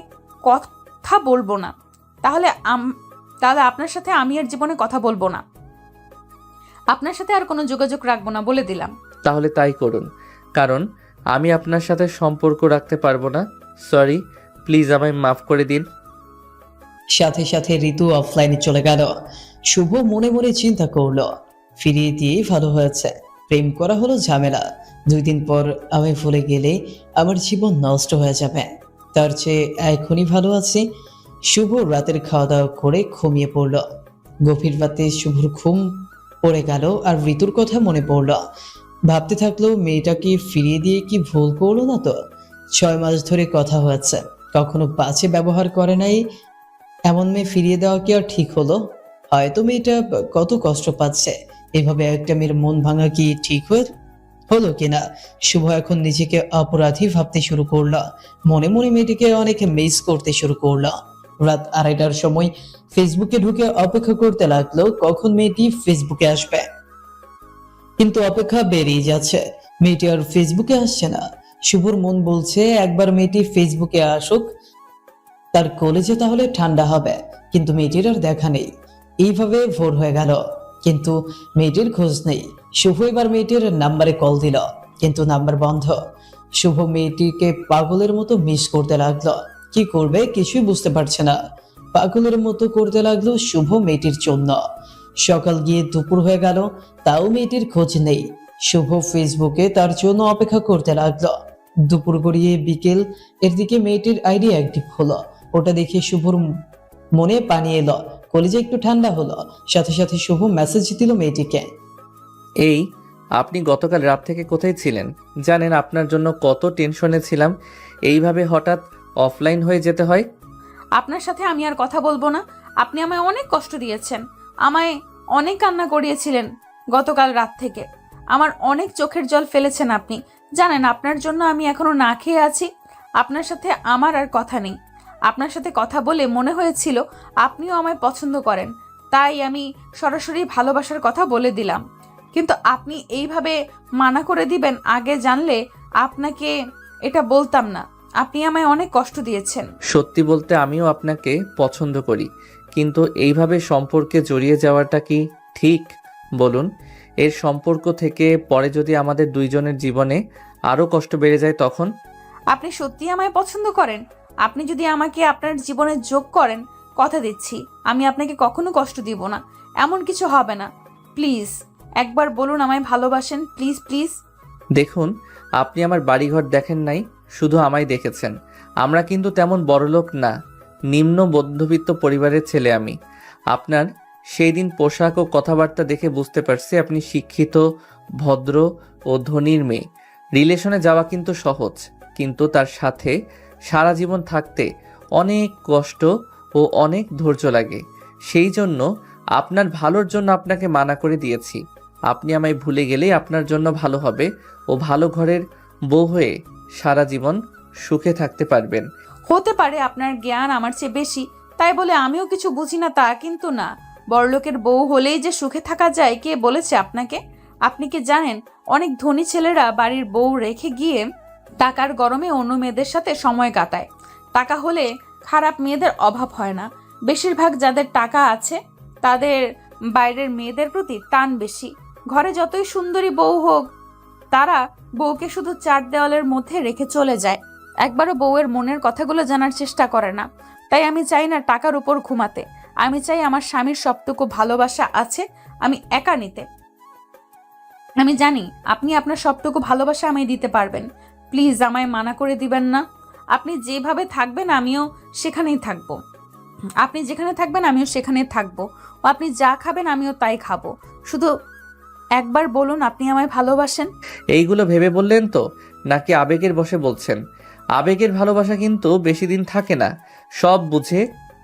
কথা বলবো না। তাহলে আপনার সাথে আমি আর জীবনে কথা বলবো না। আপনার সাথে আর কোনো যোগাযোগ রাখবো না, বলে দিলাম। তাহলে তাই করুন, কারণ আমি আপনার সাথে সম্পর্ক রাখতে পারবো না। সরি, প্লিজ আমায় মাফ করে দিন। সাথে সাথে ঋতু অফলাইনে চলে গেল। শুভ মনে মনে চিন্তা করলো, ফিরিয়ে দিয়ে ভালো হয়েছে। প্রেম করা হলো ঝামেলা, 2 দিন পর আমি ভুলে গেলে আমার জীবন নষ্ট হয়ে যাবে। তার চেয়ে এখনই ভালো আছি। শুভ রাতের খাওয়া দাওয়া করে ঘুমিয়ে পড়ল। গভীর রাতে শুভর ঘুম পড়ে গেল আর ঋতুর কথা মনে পড়ল। ভাবতে থাকলো, মেয়েটাকে ফিরিয়ে দিয়ে কি ভুল করলো না তো? 6 মাস ধরে কথা হয়েছে, কখনো বাজে ব্যবহার করে নাই। এমন মেয়ে ফিরিয়ে দেওয়া কি আর ঠিক হলো? হয়তো মেয়েটা কত কষ্ট পাচ্ছে। এভাবে একটা মেয়ের মন ভাঙা কি ঠিক হলো কিনা? শুভ এখন নিজেকে অপরাধী ভাবতে শুরু করলো। মনে মনে মেয়েটিকে অনেক মিস করতে শুরু করলো। রাত 2:30টার সময় ফেসবুকে ঢুকে অপেক্ষা করতে লাগলো কখন মেয়েটি ফেসবুকে আসবে। কিন্তু অপেক্ষা বেড়েই যাচ্ছে, মেয়েটি আর ফেসবুকে আসছে না। শুভর মন বলছে একবার মেয়েটি ফেসবুকে আসুক, তার কলেজে তাহলে ঠান্ডা হবে। কিন্তু মেয়েটির আর দেখা নেই। এইভাবে ভোর হয়ে গেল, কিন্তু মেয়েটির খোঁজ নেই। শুভ এবার মেয়েটির নাম্বারে কল দিল, কিন্তু নাম্বার বন্ধ। শুভ মেয়েটিকে পাগলের মতো মিস করতে লাগলো। কি করবে কিছুই বুঝতে পারছে না। পাগলের মতো করতে লাগলো শুভ মেয়েটির জন্য। সকাল গিয়ে দুপুর হয়ে গেল, তাও মেয়েটির খোঁজ নেই। শুভ ফেসবুকে তার জন্য অপেক্ষা করতে লাগলো। দুপুর গড়িয়ে বিকেল এর দিকে মেয়েটির আইডি অ্যাক্টিভ হলো। ওটা দেখে শুভর মনে পানি এলো, কলেজে একটু ঠান্ডা হলো। সাথে সাথে শুভ মেসেজ দিল মেয়েটিকে। এই, আপনি গতকাল রাত থেকে কোথায় ছিলেন? জানেন আপনার জন্য কত টেনশনে ছিলাম। এইভাবে হঠাৎ অফলাইন হয়ে যেতে হয়। আপনার সাথে আমি আর কথা বলবো না। আপনি আমায় অনেক কষ্ট দিয়েছেন, আমায় অনেক কান্না করিয়েছিলেন গতকাল রাত থেকে। আমার অনেক চোখের জল ফেলেছেন আপনি। জানেন আপনার জন্য আমি এখনো না খেয়ে আছি। আপনার সাথে আমার আর কথা নেই। আপনার সাথে কথা বলে মনে হয়েছিল আপনিও আমায় পছন্দ করেন, তাই আমি সরাসরি ভালোবাসার কথা বলে দিলাম। কিন্তু আপনি এইভাবে মানা করে দিবেন, আগে জানলে আপনাকে এটা বলতাম না। আপনি আমায় অনেক কষ্ট দিয়েছেন। সত্যি বলতে আমিও আপনাকে পছন্দ করি, কিন্তু এইভাবে সম্পর্কে জড়িয়ে যাওয়াটা কি ঠিক বলুন? এর সম্পর্ক থেকে পরে যদি আমাদের দুইজনের জীবনে আরও কষ্ট বেড়ে যায় তখন? আপনি সত্যি আমায় পছন্দ করেন? আপনি যদি আমাকে আপনার জীবনে যোগ করেন, কথা দিচ্ছি আমি আপনাকে কখনো কষ্ট দিব না। এমন কিছু হবে না। প্লিজ একবার বলুন আমায় ভালোবাসেন, প্লিজ প্লিজ। দেখুন, আপনি আমার বাড়িঘর দেখেন নাই, শুধু আমায় দেখেছেন। আমরা কিন্তু তেমন বড়লোক না, নিম্ন মধ্যবিত্ত পরিবারের ছেলে আমি। আপনার সেই দিন পোশাক ও কথাবার্তা দেখে বুঝতে পারছি আপনি শিক্ষিত, ভদ্র ও ধনীর মেয়ে। রিলেশনে যাওয়া কিন্তু সহজ, কিন্তু তার সাথে সারা জীবন থাকতে অনেক কষ্ট ও অনেক ধৈর্য লাগে। সেই জন্য আপনার ভালোর জন্য আপনাকে মানা করে দিয়েছি। আপনি আমায় ভুলে গেলেই আপনার জন্য ভালো হবে ও ভালো ঘরের বউ হয়ে সারা জীবন সুখে থাকতে পারবেন। হতে পারে আপনার জ্ঞান আমার চেয়ে বেশি, তাই বলে আমিও কিছু বুঝি না তা কিন্তু না। বড়লোকের বউ হলেই যে সুখে থাকা যায় কে বলেছে আপনাকে? আপনি কি জানেন অনেক ধনী ছেলেরা বাড়ির বউ রেখে গিয়ে টাকার গরমে অন্য মেয়েদের সাথে সময় কাটায়? টাকা হলে খারাপ মেয়েদের অভাব হয় না। বেশিরভাগ যাদের টাকা আছে তাদের বাইরের মেয়েদের প্রতি টান বেশি। ঘরে যতই সুন্দরী বউ হোক, তারা বউকে শুধু চার দেওয়ালের মধ্যে রেখে চলে যায়, একবারও বউয়ের মনের কথাগুলো জানার চেষ্টা করে না। তাই আমি চাই না টাকার উপর ঘুমাতে। আমি চাই আমার স্বামীর সবটুকু ভালোবাসা আছে আমি একা নিতে। আমি জানি আপনি আপনার সবটুকু ভালোবাসা আমায় দিতে পারবেন। প্লিজ আমায় মানা করে দিবেন না। আপনি যেভাবে থাকবেন আমিও সেখানেই থাকবো। আপনি যেখানে থাকবেন আমিও সেখানে থাকবো। ও আপনি যা খাবেন আমিও তাই খাবো। শুধু একবার বলুন আপনি আমায় ভালোবাসেন। এইগুলো ভেবে বললেন তো, নাকি আবেগের বশে বলছেন? আবেগের ভালোবাসা কিন্তু বেশি দিন থাকে না, সব বুঝে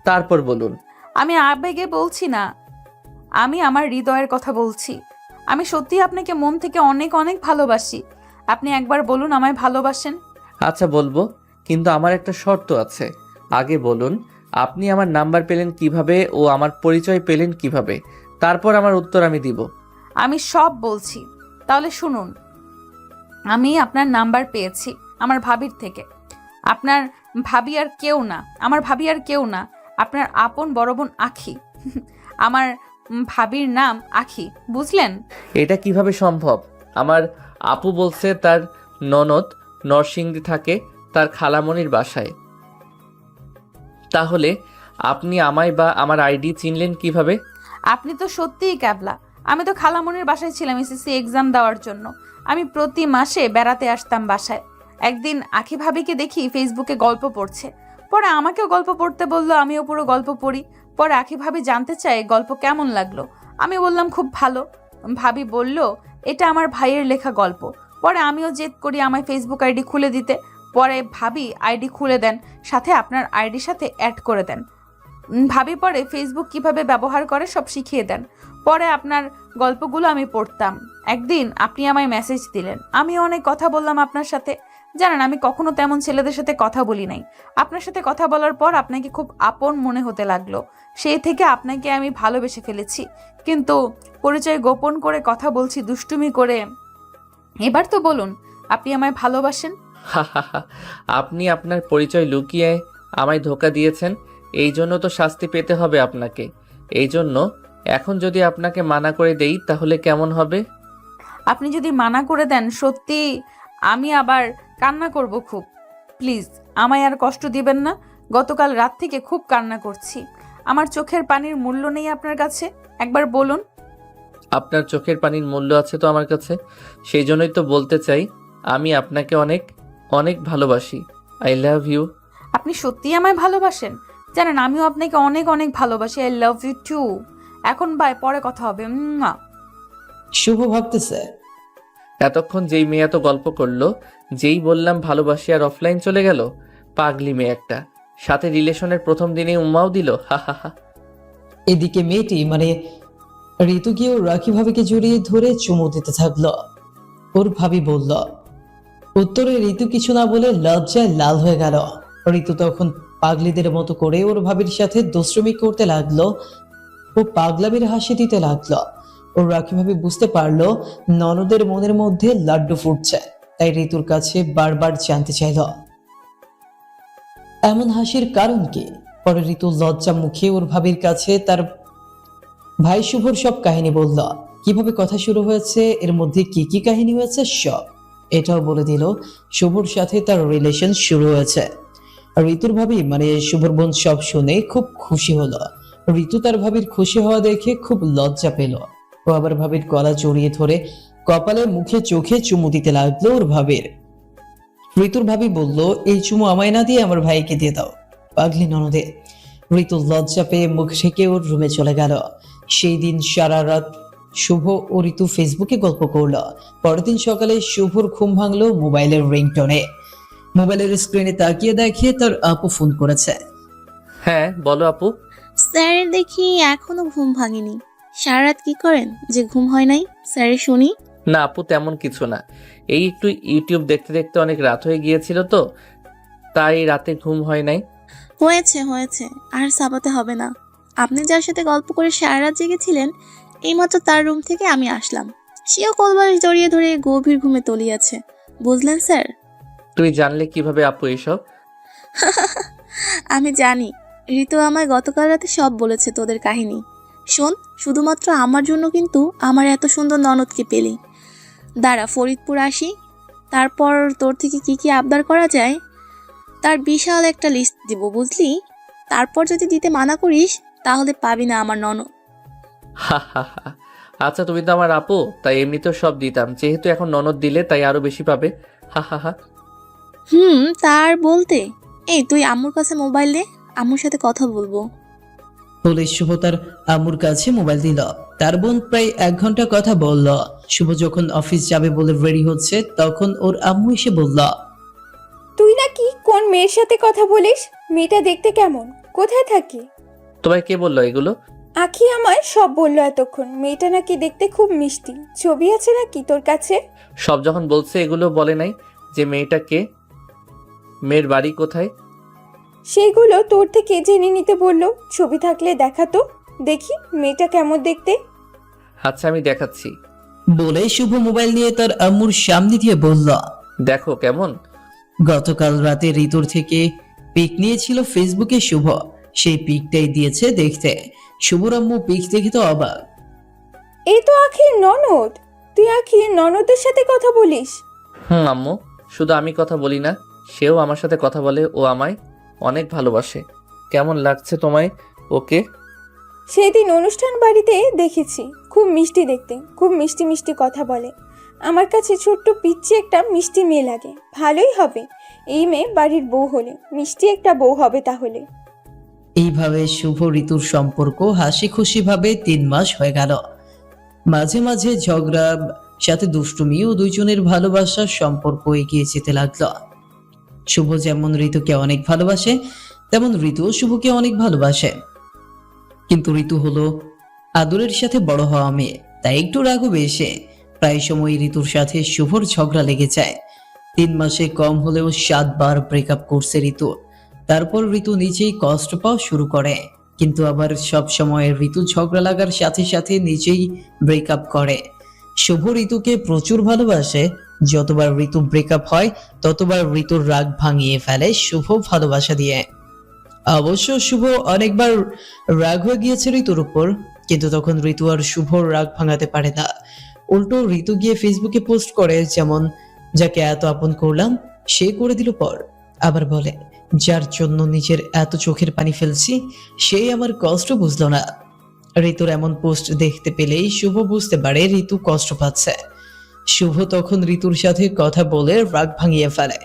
তারপর বলুন। আমি আবেগে বলছি না, আমি আমার হৃদয়ের কথা বলছি। আমি সত্যি আপনাকে মন থেকে অনেক অনেক ভালোবাসি। আপনি একবার বলুন আমায় ভালোবাসেন। আচ্ছা বলবো, কিন্তু আমার একটা শর্ত আছে। আগে বলুন আপনি আমার নাম্বার পেলেন কিভাবে ও আমার পরিচয় পেলেন কিভাবে, তারপর আমার উত্তর আমি দিব। আমি সব বলছি, তাহলে শুনুন। আমি আপনার নাম্বার পেয়েছি আমার ভাবির থেকে। আপনার ভাবি আর কেউ না, আমার ভাবি আর কেউ না, আপনার আপন বড় বোন আখি। আমার ভাবির নাম আখি, বুঝলেন? এটা কিভাবে সম্ভব? আমার আপু বলছে তার ননদ নরসিংদী থাকে, তার খালামণির বাসায়। তাহলে আপনি আমায় বা আমার আইডি চিনলেন কিভাবে? আপনি তো সত্যিই ক্যাবলা। আমি তো খালামণির বাসায় ছিলাম এসএসসি এক্সাম দেওয়ার জন্য। আমি প্রতি মাসে বেড়াতে আসতাম বাসায়। একদিন আখি ভাবিকে দেখি ফেসবুকে গল্প পড়ছে। পরে আমাকেও গল্প পড়তে বললো, আমিও পুরো গল্প পড়ি। পরে আখি ভাবি জানতে চায় গল্প কেমন লাগলো। আমি বললাম খুব ভালো। ভাবি বলল এটা আমার ভাইয়ের লেখা গল্প। পরে আমিও জেদ করি আমায় ফেসবুক আইডি খুলে দিতে। পরে ভাবি আইডি খুলে দেন, সাথে আপনার আইডির সাথে অ্যাড করে দেন। ভাবি পরে ফেসবুক কিভাবে ব্যবহার করে সব শিখিয়ে দেন। পরে আপনার গল্পগুলো আমি পড়তাম। একদিন আপনি আমায় মেসেজ দিলেন, আমি অনেক কথা বললাম আপনার সাথে। জানেন আমি কখনো তেমন ছেলেদের সাথে কথা বলি নাই। আপনার সাথে কথা বলার পর আপনাকে খুব আপন মনে হতে লাগলো। সেই থেকে আপনাকে আমি ভালোবেসে ফেলেছি। কিন্তু পরিচয় গোপন করে কথা বলছি দুষ্টুমি করে। এবার তো বলুন আপনি আমায় ভালোবাসেন। আপনি আপনার পরিচয় লুকিয়ে আমায় ধোঁকা দিয়েছেন, এই জন্য তো শাস্তি পেতে হবে আপনাকে। এই জন্য এখন যদি আপনাকে মানা করে দেই তাহলে কেমন হবে? আপনি যদি মানা করে দেন সত্যি আমি আবার কান্না করব খুব। প্লিজ আমায় আর কষ্ট দিবেন না। গতকাল রাত থেকে খুব কান্না করছি। আমার চোখের পানির মূল্য নেই আপনার কাছে? একবার বলুন। আপনার চোখের পানির মূল্য আছে তো আমার কাছে, সেই জন্যই তো বলতে চাই আমি আপনাকে অনেক অনেক ভালোবাসি। I love you. আপনি সত্যিই আমায় ভালোবাসেন? জানেন আমিও আপনাকে অনেক অনেক ভালোবাসি। I love you too. এখন বাই, পরে কথা হবে। শুভ ভাবতেছে এতক্ষণ যেই মেয়ে এত গল্প করলো, যেই বললাম ভালোবাসি আর অফলাইন চলে গেল, পাগলি মেয়ে একটা। সাথে রিলেশনের প্রথম দিনেই উম্মাও দিল, হা হা হা। এদিকে মেয়েটি মানে ঋতু গিয়েও রাখি ভাবিকে জড়িয়ে ধরে চুমু দিতে থাকলো। ওর ভাবি বলল। উত্তরে ঋতু কিছু না বলে লজ্জায় লাল হয়ে গেল। ঋতু তখন পাগলিদের মতো করে ওর ভাবির সাথে দুষ্টুমি করতে লাগলো। ও পাগলামির হাসি দিতে লাগলো। ওর রাখি ভাবি বুঝতে পারলো ননদের মনের মধ্যে লাড্ডু ফুটছে, তাই ঋতুর কাছে বারবার জানতে চাইল এমন হাসির কারণ কি। পরে ঋতু লজ্জা মুখে ওর ভাবির কাছে তার ভাই শুভর সব কাহিনী বলল। কিভাবে কথা শুরু হয়েছে, এর মধ্যে কি কি কাহিনী হয়েছে সব। এটাও বলে দিল শুভর সাথে তার রিলেশন শুরু হয়েছে। ঋতুর ভাবি মানে শুভর বোন সব শুনে খুব খুশি হলো। ঋতু তার ভাবির খুশি হওয়া দেখে খুব লজ্জা পেল। ও আবার ভাবির গলা জড়িয়ে ধরে কপালে মুখে চোখে চুমু দিতে লাগলো ওর ভাবির। ঋতুর ভাবি বলল, এই চুমু আমায় না দিয়ে আমার ভাইকে দিয়ে দাও, পাগলি ননদে। ঋতু লজ্জা পেয়ে মুখ ঢেকে ওর রুমে চলে গেল। সেই দিন সারা রাত শুভ ও ঋতু ফেসবুকে গল্প করলো। পরের দিন সকালে শুভর ঘুম ভাঙলো মোবাইলের রিংটোনে। মোবাইলের স্ক্রিনে তাকিয়ে দেখে তার আপু ফোন করেছে। হ্যাঁ বলো আপু। স্যারের দেখি এখনো ঘুম ভাঙেনি। সারা রাত কি করেন যে ঘুম হয় নাই স্যারের শুনি? না আপু তেমন কিছু না, এই একটু ইউটিউব দেখতে দেখতে অনেক রাত হয়ে গিয়েছিল তো, তাই রাতে ঘুম হয় নাই। হয়েছে হয়েছে, আর সাবাতে হবে না। আপনি যার সাথে গল্প করে সারা রাত জেগেছিলেন, এইমাত্র তার রুম থেকে আমি আসলাম। সেও কোলবালিশ জড়িয়ে ধরে গভীর ঘুমে তলিয়েছে। বুঝলেন স্যার? তুই জানলে কিভাবে আপু এসব? আমি জানি, ঋতু আমায় গতকাল রাতে সব বলেছে তোদের কাহিনী। শোন, শুধুমাত্র আমার জন্য কিন্তু আমার এত সুন্দর ননদকে পেলি। দাঁড়া, ফরিদপুর আসি, তারপর তোর থেকে কি কি আবদার করা যায় তার বিশাল একটা লিস্ট দিব, বুঝলি? তারপর যদি দিতে মানা করিস তাহলে পাবি না আমার ননদ। হা হা হা। আচ্ছা তুমি তো আমার আপু, তাই এমনিতেও সব দিতাম, যেহেতু এখন ননদ দিলে তাই আরো বেশি পাবে। হা হা হা। তার বলতে, এই তুই আম্মুর কাছে মোবাইল দে, আম্মুর সাথে কথা বলবো। বলে শুভ তার আম্মুর কাছে মোবাইল দিল। তার বোন প্রায় 1 ঘন্টা কথা বলল। শুভ যখন অফিস যাবে বলে রেডি হচ্ছে, তখন ওর আম্মু এসে বলল, তুই নাকি কোন মেয়ের সাথে কথা বলিস? মেয়েটা দেখতে কেমন? কোথায় থাকে? তোমায় কে বললো এগুলো? আখি আমায় সব বললো এতক্ষণ। মেয়েটা নাকি দেখতে খুব মিষ্টি। ছবি আছে নাকি তোর কাছে? সব যখন বলছে, এগুলো বলে নাই যে মেয়েটা কে, মেয়ের বাড়ি কোথায়। সেইগুলো তোর থেকে জেনে নিতে বললো। ছবি থাকলে দেখাতো, দেখি মেয়েটা কেমন দেখতে। আচ্ছা আমি দেখাচ্ছি। বলে শুভ মোবাইল নিয়ে তার আম্মুর সামনে দিয়ে বলল, দেখো কেমন। গতকাল রাতে ঋতুর থেকে পিক নিয়েছিল ফেসবুকে শুভ। সেই পিকটাই দিয়েছে দেখতে। শুভর আম্মু পিক দেখে তো অবাক। এই তো আখির ননদ। তুই আখির ননদের সাথে কথা বলিস? আম্মু, শুধু আমি কথা বলি না, সেও আমার সাথে কথা বলে। ও আমায় অনেক ভালোবাসে। কেমন লাগছে তোমায় ওকে? সেদিন অনুষ্ঠান বাড়িতে দেখেছি। খুব মিষ্টি দেখতে, খুব মিষ্টি মিষ্টি কথা বলে। আমার কাছে ছোট্ট পিচ্চি একটা মিষ্টি মেয়ে লাগে। ভালোই হবে, এই মেয়ে বাড়ির বউ হলে মিষ্টি একটা বউ হবে তাহলে। এইভাবে শুভ ঋতুর সম্পর্ক হাসি খুশি ভাবে 3 মাস হয়ে গেল। মাঝে মাঝে ঝগড়া, সাথে দুষ্টুমি ও দুইজনের ভালোবাসার সম্পর্ক এগিয়ে যেতে লাগলো। শুভ যেমন ঋতুকে অনেক ভালোবাসে, তেমন ঋতুও শুভকে অনেক ভালোবাসে। কিন্তু ঋতু হলো আদরের সাথে বড় হওয়া মেয়ে, তাই একটু রাগও বেশি। প্রায় সময় ঋতুর সাথে শুভর ঝগড়া লেগে যায়। 3 মাসে কম হলেও 7 বার ব্রেকআপ করছে ঋতু। তারপর ঋতু নিজেই কষ্ট পাওয়া শুরু করে, কিন্তু আবার সব সময় ঋতু ঝগড়া লাগার সাথে সাথে নিজেই ব্রেকআপ করে। শুভ ঋতুকে প্রচুর ভালোবাসে। যতবার ঋতু ব্রেকআপ হয়, ততবার ঋতুর রাগ ভাঙিয়ে ফেলে শুভ ভালোবাসা দিয়ে। অবশ্য শুভ অনেকবার রাগ হয়ে গিয়েছে ঋতুর উপর, কিন্তু তখন ঋতু আর শুভর রাগ ভাঙাতে পারে না। উল্টো ঋতু গিয়ে ফেসবুকে পোস্ট করে, যেমন যাকে এত আপন করলাম সে করে দিল পর। আবার বলে, যার জন্য নিজের এত চোখের পানি ফেলছি সেই আমার কষ্ট বুঝলো না। ঋতুর এমন পোস্ট দেখতে পেলেই শুভ বুঝতে পারে ঋতু কষ্ট পাচ্ছে। শুভ তখন ঋতুর সাথে কথা বলে রাগ ভাঙিয়ে ফেলে।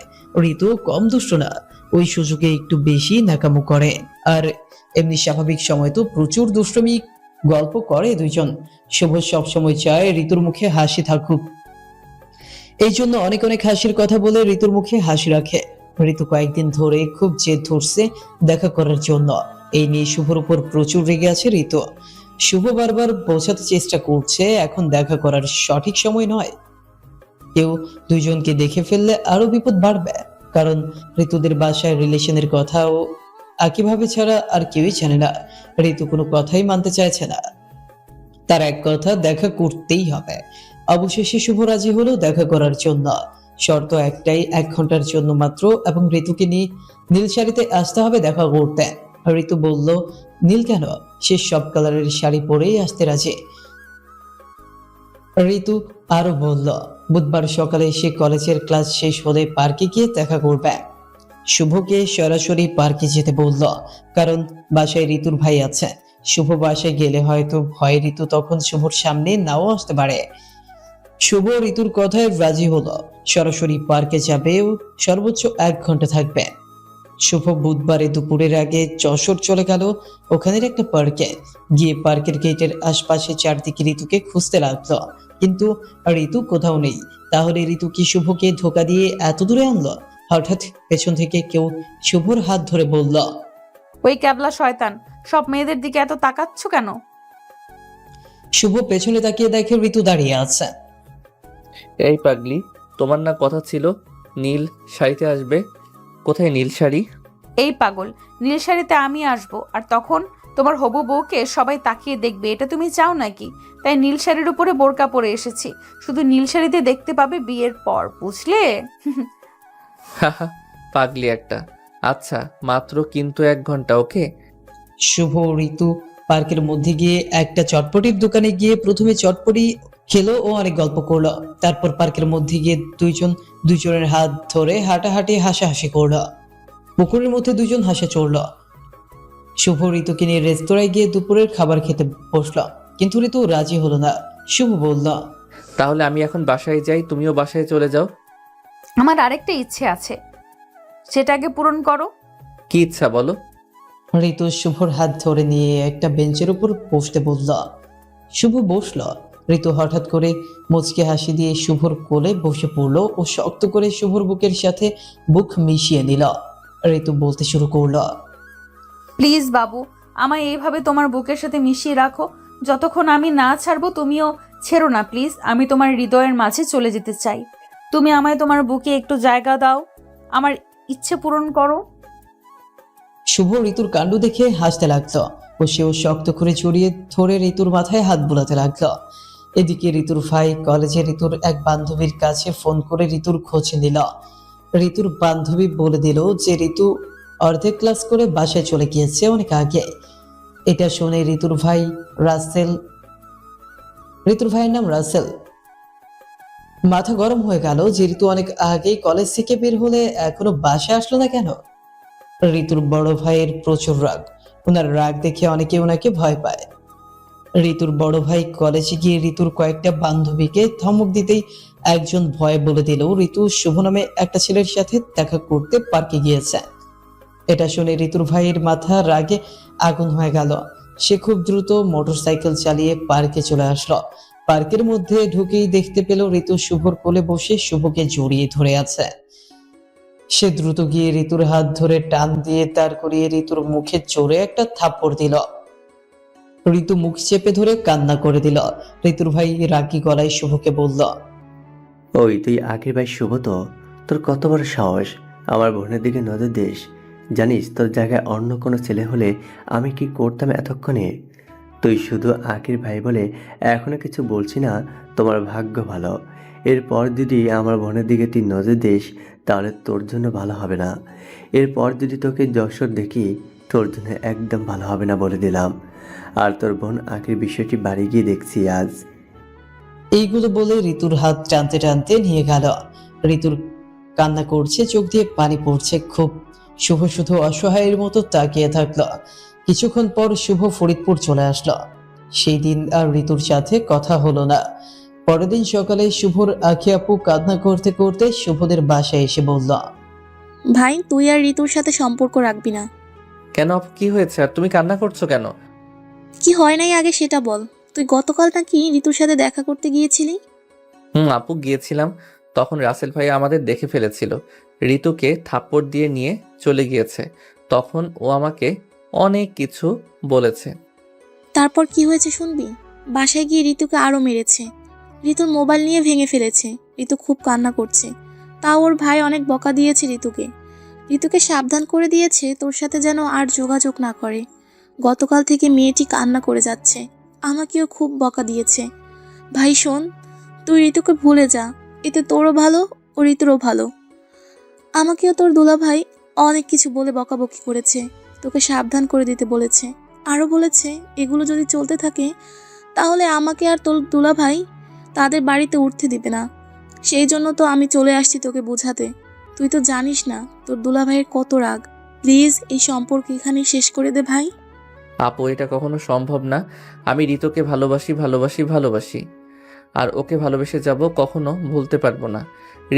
ঋতু কম দুষ্ট না, ওই সুযোগে একটু বেশি নাকামো করে। আর এমনি স্বাভাবিক সময় তো প্রচুর দুষ্টমি গল্প করে দুইজন। শুভ সবসময় চায় ঋতুর মুখে হাসি থাকুক, এই জন্য অনেক অনেক হাসির কথা বলে ঋতুর মুখে হাসি রাখে। ঋতু কয়েকদিন ধরে খুব জেদ ধরছে দেখা করার জন্য। এই নিয়ে শুভর উপর প্রচুর রেগে আছে ঋতু। শুভ বারবার বোঝাতে চেষ্টা করছে এখন দেখা করার সঠিক সময় নয়। কেউ দুইজনকে দেখে ফেললে আরো বিপদ বাড়বে, কারণ ঋতুদের বাসায় রিলেশনের কথাও একইভাবে ছাড়া আর কেউই জানে না। ঋতু কোনো কথাই মানতে চাইছে না, তার এক কথা দেখা করতেই হবে। অবশেষে শুভ রাজি হলো দেখা করার জন্য। শর্ত একটাই, 1 ঘন্টার জন্য মাত্র, এবং ঋতুকে নিয়ে নীল শাড়িতে আসতে হবে দেখা করতে। ঋতু বলল, নীল কেন? সে সব কালারের শাড়ি পরেই আসতে রাজি। ঋতু আরো বলল, বুধবার সকালে সে কলেজের ক্লাস শেষ হলে পার্কে গিয়ে দেখা করবে। শুভকে সরাসরি পার্কে যেতে বলল, কারণ বাসায় ঋতুর ভাই আছে। শুভ বাসায় গেলে হয়তো ভয় ঋতু তখন শুভর সামনে নাও আসতে পারে। শুভ ঋতুর কথায় রাজি হলো, সরাসরি পার্কে যাবে ও সর্বোচ্চ 1 ঘন্টা থাকবে। শুভ বুধবারে দুপুরের আগে যশোর চলে গেল ওখানের একটা পার্কে। গিয়ে পার্কের গেটের আশপাশে চারদিকে ঋতুকে খুঁজতে লাগলো, কিন্তু ঋতু কোথাও নেই। তাহলে ঋতু কি শুভকে ধোকা দিয়ে এত দূরে আনলো? হঠাৎ পেছন থেকে কেউ শুভর হাত ধরে বলল, ওই ক্যাবলা শয়তান, সব মেয়েদের দিকে এত তাকাচ্ছ কেন? শুভ পেছনে তাকিয়ে দেখে ঋতু দাঁড়িয়ে আছে। এই পাগলি, তোমার না কথা ছিল নীল শাড়িতে আসবে? কোথায় নীল শাড়ি? এই পাগল, নীল শাড়িতে আমি আসবো, আর তখন তোমার হবু বউকে সবাই তাকিয়ে দেখবে, এটা তুমি চাও নাকি? তাই নীল শাড়ির উপরে বোরকা পরে এসেছি, শুধু নীল শাড়িতে দেখতে পাবে বিয়ের পর, বুঝলে? হাহা, পাগলি একটা। আচ্ছা, মাত্র কিন্তু 1 ঘন্টা, ওকে? শুভ ঋতু পার্কের মধ্যে গিয়ে একটা চটপটির দোকানে গিয়ে প্রথমে চটপটি খেলো ও অনেক গল্প করলো। তারপর পার্কের মধ্যে গিয়ে দুজনের হাত ধরে হাঁটাহাঁটি হাসাহাসি করলো। পুকুরের মধ্যে দুজন হাসে চড়লো। শুভ ঋতুকে নিয়ে রেস্তোরাঁয় গিয়ে দুপুরের খাবার খেতে বসলো, কিন্তু ঋতু রাজি হলো না। শুভ বলল, তাহলে আমি এখন বাসায় যাই, তুমিও বাসায় চলে যাও। আমার আরেকটা ইচ্ছে আছে, সেটাকে পূরণ করো। কি ইচ্ছা বলো? ঋতু শুভর হাত ধরে নিয়ে একটা বেঞ্চের উপর বসতে বলল। শুভ বসল। ঋতু হঠাৎ করে মুচকে হাসি দিয়ে শুভর কোলে বসে পড়লো ও শক্ত করে শুভর বুকের সাথে বুক মিশিয়ে নিল। ঋতু বলতে শুরু করলো, প্লিজ বাবু, আমায় এইভাবে তোমার বুকের সাথে মিশিয়ে রাখো, যতক্ষণ আমি না ছাড়বো তুমিও ছেড়ো না প্লিজ। আমি তোমার হৃদয়ের মাঝে চলে যেতে চাই, তুমি আমায় তোমার বুকে একটু জায়গা দাও, আমার ইচ্ছে পূরণ করো। শুভ ঋতুর কাণ্ড দেখে হাসতে লাগলো ও সেও শক্ত করে জড়িয়ে ধরে ঋতুর মাথায় হাত বুলাতে লাগলো। এদিকে ঋতুর ভাই কলেজে ঋতুর এক বান্ধবীর কাছে ফোন করে ঋতুর খোঁজ নিল। ঋতুর বান্ধবী বলে দিল যে ঋতু অর্ধেক ক্লাস করে বাসায় চলে গিয়েছে অনেক আগে। এটা শুনে ঋতুর ভাইয়ের নাম রাসেল, মাথা গরম হয়ে গেল যে ঋতু অনেক আগেই কলেজ থেকে বের হলে এখনো বাসায় আসলো না কেন। ঋতুর বড় ভাইয়ের প্রচুর রাগ, ওনার রাগ দেখে অনেকে ওনাকে ভয় পায়। ঋতুর বড় ভাই কলেজে গিয়ে ঋতুর কয়েকটা বান্ধবীকে ধমক দিতেই একজন ভয় বলে দিল ঋতু শুভ নামে একটা ছেলের সাথে দেখা করতে পার্কে গিয়েছে। এটা শুনে ঋতুর ভাইয়ের মাথা রাগে আগুন হয়ে গেল। সে খুব দ্রুত মোটরসাইকেল চালিয়ে পার্কে চলে আসলো। পার্কের মধ্যে ঢুকেই দেখতে পেল ঋতু শুভর কোলে বসে শুভকে জড়িয়ে ধরে আছে। সে দ্রুত গিয়ে ঋতুর হাত ধরে টান দিয়ে দাঁড় করিয়ে ঋতুর মুখে জোরে একটা থাপ্পড় দিল। ঋতু মুখ চেপে ধরে কান্না করে দিল। ঋতুর ভাই রাগী গলায় শুভকে বলল, ওই তুই আগের ভাই শুভ তো? তোর কত বড় সাহস আমার বোনের দিকে নজর দিস? জানিস তোর জায়গায় অন্য কোনো ছেলে হলে আমি কি করতাম এতক্ষণে? তুই শুধু আগের ভাই বলে এখনো কিছু বলছি না, তোমার ভাগ্য ভালো। এরপর যদি আমার বোনের দিকে তুই নজর দিস তাহলে তোর জন্য ভালো হবে না। এরপর যদি তোকে যশোর দেখি তোর জন্য একদম ভালো হবে না বলে দিলাম। আর তোর বোন আগের বিষয়টি বাড়ি গিয়ে দেখছি আজ। এইগুলো বলে ঋতুর হাত টানতে টানতে নিয়ে গেল। ঋতুর কান্না করছে, চোখ দিয়ে পানি পড়ছে খুব। শুভ শুধু অসহায়ের মতো তাকিয়ে থাকলো। কিছুক্ষণ পর শুভ ফরিদপুর চলে আসলো। সেই দিন আর ঋতুর সাথে কথা হলো না। পরের দিন সকালে শুভর আখি আপু কান্না করতে করতে শুভদের বাসায় এসে বলল, ভাই, তুই আর ঋতুর সাথে সম্পর্ক রাখবি না। কেন আপু, কি হয়েছে আর তুমি কান্না করছো কেন? কি হয় নাই আগে সেটা বল। তুই গতকাল নাকি ঋতুর সাথে দেখা করতে গিয়েছিলি? আপু, গিয়েছিলাম, তখন রাসেল ভাই আমাদের দেখে ফেলেছিল, ঋতুকে থাপ্পড় দিয়ে নিয়ে চলে গিয়েছে। তখন ও আমাকে অনেক কিছু বলেছে। তারপর কি হয়েছে শুনবি? বাসায় গিয়ে ঋতুকে আরো মেরেছে। ঋতুর মোবাইল নিয়ে ভেঙে ফেলেছে। ঋতু খুব কান্না করছে। তাও ওর ভাই অনেক বকা দিয়েছে ঋতুকে। ঋতুকে সাবধান করে দিয়েছে তোর সাথে যেন আর যোগাযোগ না করে। গতকাল থেকে মেয়েটি কান্না করে যাচ্ছে। আমাকেও খুব বকা দিয়েছে। ভাই শোন, তুই ঋতুকে ভুলে যা, এতে তোরও ভালো ও ঋতুরও ভালো। আমাকেও তোর দুলাভাই অনেক কিছু বলে বকাবকি করেছে, তোকে সাবধান করে দিতে বলেছে। আরও বলেছে এগুলো যদি চলতে থাকে তাহলে আমাকে আর তোর দুলাভাই তাদের বাড়িতে উঠতে দিবে না। সেই জন্য তো আমি চলে আসছি তোকে বোঝাতে। তুই তো জানিস না তোর দুলাভাইয়ের কত রাগ। প্লিজ এই সম্পর্ক এখানেই শেষ করে দে ভাই। আপু, এটা কখনো সম্ভব না। আমি ঋতুকে ভালোবাসি, ভালোবাসি, ভালোবাসি, আর ওকে ভালোবেসে যাব, কখনো ভুলতে পারবো না।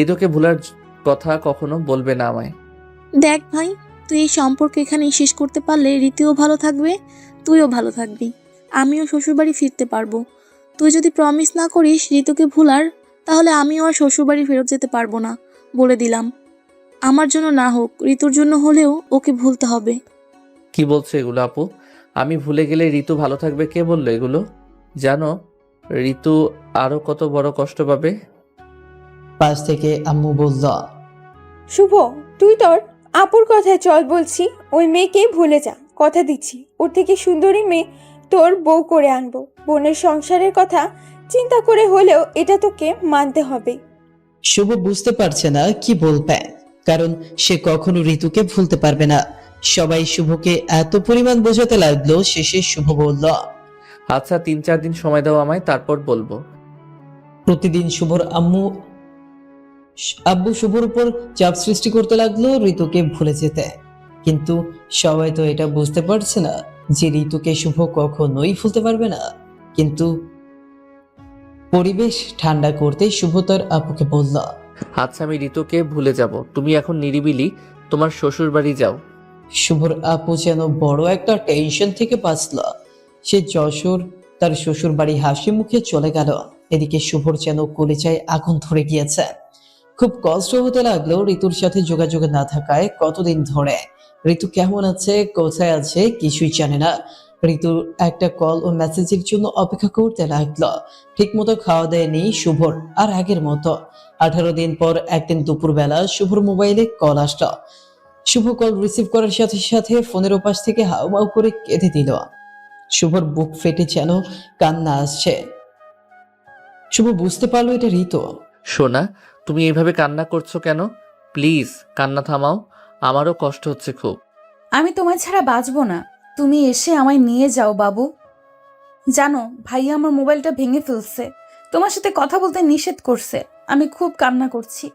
ঋতুকে ভুলার কথা কখনো বলবে না আমায়। দেখ ভাই, তুই এই সম্পর্ক এখানেই শেষ করতে পারলে ঋতুও ভালো থাকবে, তুইও ভালো থাকবি, আমিও শ্বশুরবাড়ি ফিরতে পারবো। তুই যদি প্রমিস না করিস ঋতুকে ভুলার, তাহলে আমিও আর শ্বশুরবাড়ি ফেরত যেতে পারবো না, বলে দিলাম। আমার জন্য না হোক, ঋতুর জন্য হলেও ওকে ভুলতে হবে। কি বলছো এগুলো আপু? আমি ভুলে গেলে ঋতু ভালো থাকবে? কে বললো এগুলো? জানো ঋতু আরো কত বড় কষ্ট পাবে? পাশ থেকে আম্মু বলল, শুভ, তুই তোর আপুর কথায় চল বলছি, ওই মেয়েকে ভুলে যা, কথা দিচ্ছি ওর থেকে সুন্দরী মেয়ে তোর বউ করে আনবো। বোনের সংসারের কথা চিন্তা করে হলেও এটা তোকে মানতে হবে। শুভ বুঝতে পারছে না কি বলবে, কারণ সে কখনো ঋতুকে ভুলতে পারবে না। সবাই শুভকে এত পরিমাণ বোঝাতে লাগলো, শেষে শুভ বলল, আচ্ছা 3-4 দিন সময় দাও আমায়, তারপর বলবো। প্রতিদিন শুভর আব্বু শুভর উপর চাপ সৃষ্টি করতে লাগলো ঋতুকে ভুলে যেতে। কিন্তু সবাই তো এটা বুঝতে পারছে না যে ঋতুকে শুভ কখনোই ভুলতে পারবে না। কিন্তু পরিবেশ ঠান্ডা করতে শুভ তার আপুকে বলল, আচ্ছা আমি ঋতুকে ভুলে যাব, তুমি এখন নিরিবিলি তোমার শ্বশুর বাড়ি যাও। শুভর আপু যেন বড় একটা টেনশন থেকে বাঁচল। সে যশোর তার শ্বশুর বাড়ি হাসি মুখে চলে গেল। এদিকে শুভর যেন কলিজায় আগুন ধরে গিয়েছে। খুব কষ্ট হতে লাগলো ঋতুর সাথে যোগাযোগ না থাকায় কতদিন ধরে। ঋতু কেমন আছে, কোথায় আছে কিছুই জানে না। ঋতুর একটা কল ও মেসেজের জন্য অপেক্ষা করতে লাগলো। ঠিক মতো খাওয়া দেয়নি শুভর আর আগের মতো। 18 দিন পর একদিন দুপুরবেলা শুভর মোবাইলে কল আসলো। শুভ কল রিসিভ করার সাথে সাথে ফোনের ওপাশ থেকে হাউমাউ করে কেঁদে দিল। শুভর বুক ফেটে যেন কান্না আসছে। শুভ বুঝতে পারলো এটা ঋতু। সোনা, তুমি এইভাবে কান্না করছো কেন? প্লিজ কান্না থামাও, আমারও কষ্ট হচ্ছে খুব। আমি তোমায় ছাড়া বাঁচবো না, তুমি এসে আমায় নিয়ে যাও বাবু। জানো ভাইয়া আমার মোবাইলটা ভেঙে ফেলছে, তোমার সাথে কথা বলতে নিষেধ করছে। আমি খুব কান্না করছি,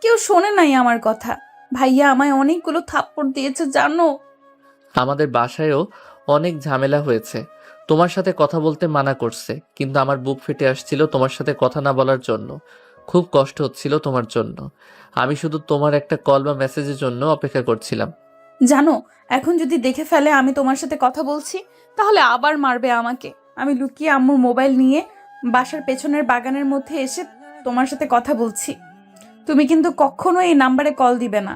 কেউ শোনে নাই আমার কথা। ভাইয়া আমায় অনেকগুলো থাপ্পড় দিয়েছে জানো। আমাদের বাসায়ও অনেক ঝামেলা হয়েছে, তোমার সাথে কথা বলতে মানা করছে, কিন্তু আমার বুক ফেটে আসছিল তোমার সাথে কথা না বলার জন্য। খুব কষ্ট হচ্ছিল তোমার জন্য। আমি শুধু তোমার একটা কল বা মেসেজের জন্য অপেক্ষা করছিলাম। জানো এখন যদি দেখে ফেলে আমি তোমার সাথে কথা বলছি, তাহলে আবার মারবে আমাকে। আমি লুকিয়ে আম্মুর মোবাইল নিয়ে বাসার পেছনের বাগানের মধ্যে এসে তোমার সাথে কথা বলছি। তুমি কিন্তু কখনো এই নাম্বারে কল দিবে না,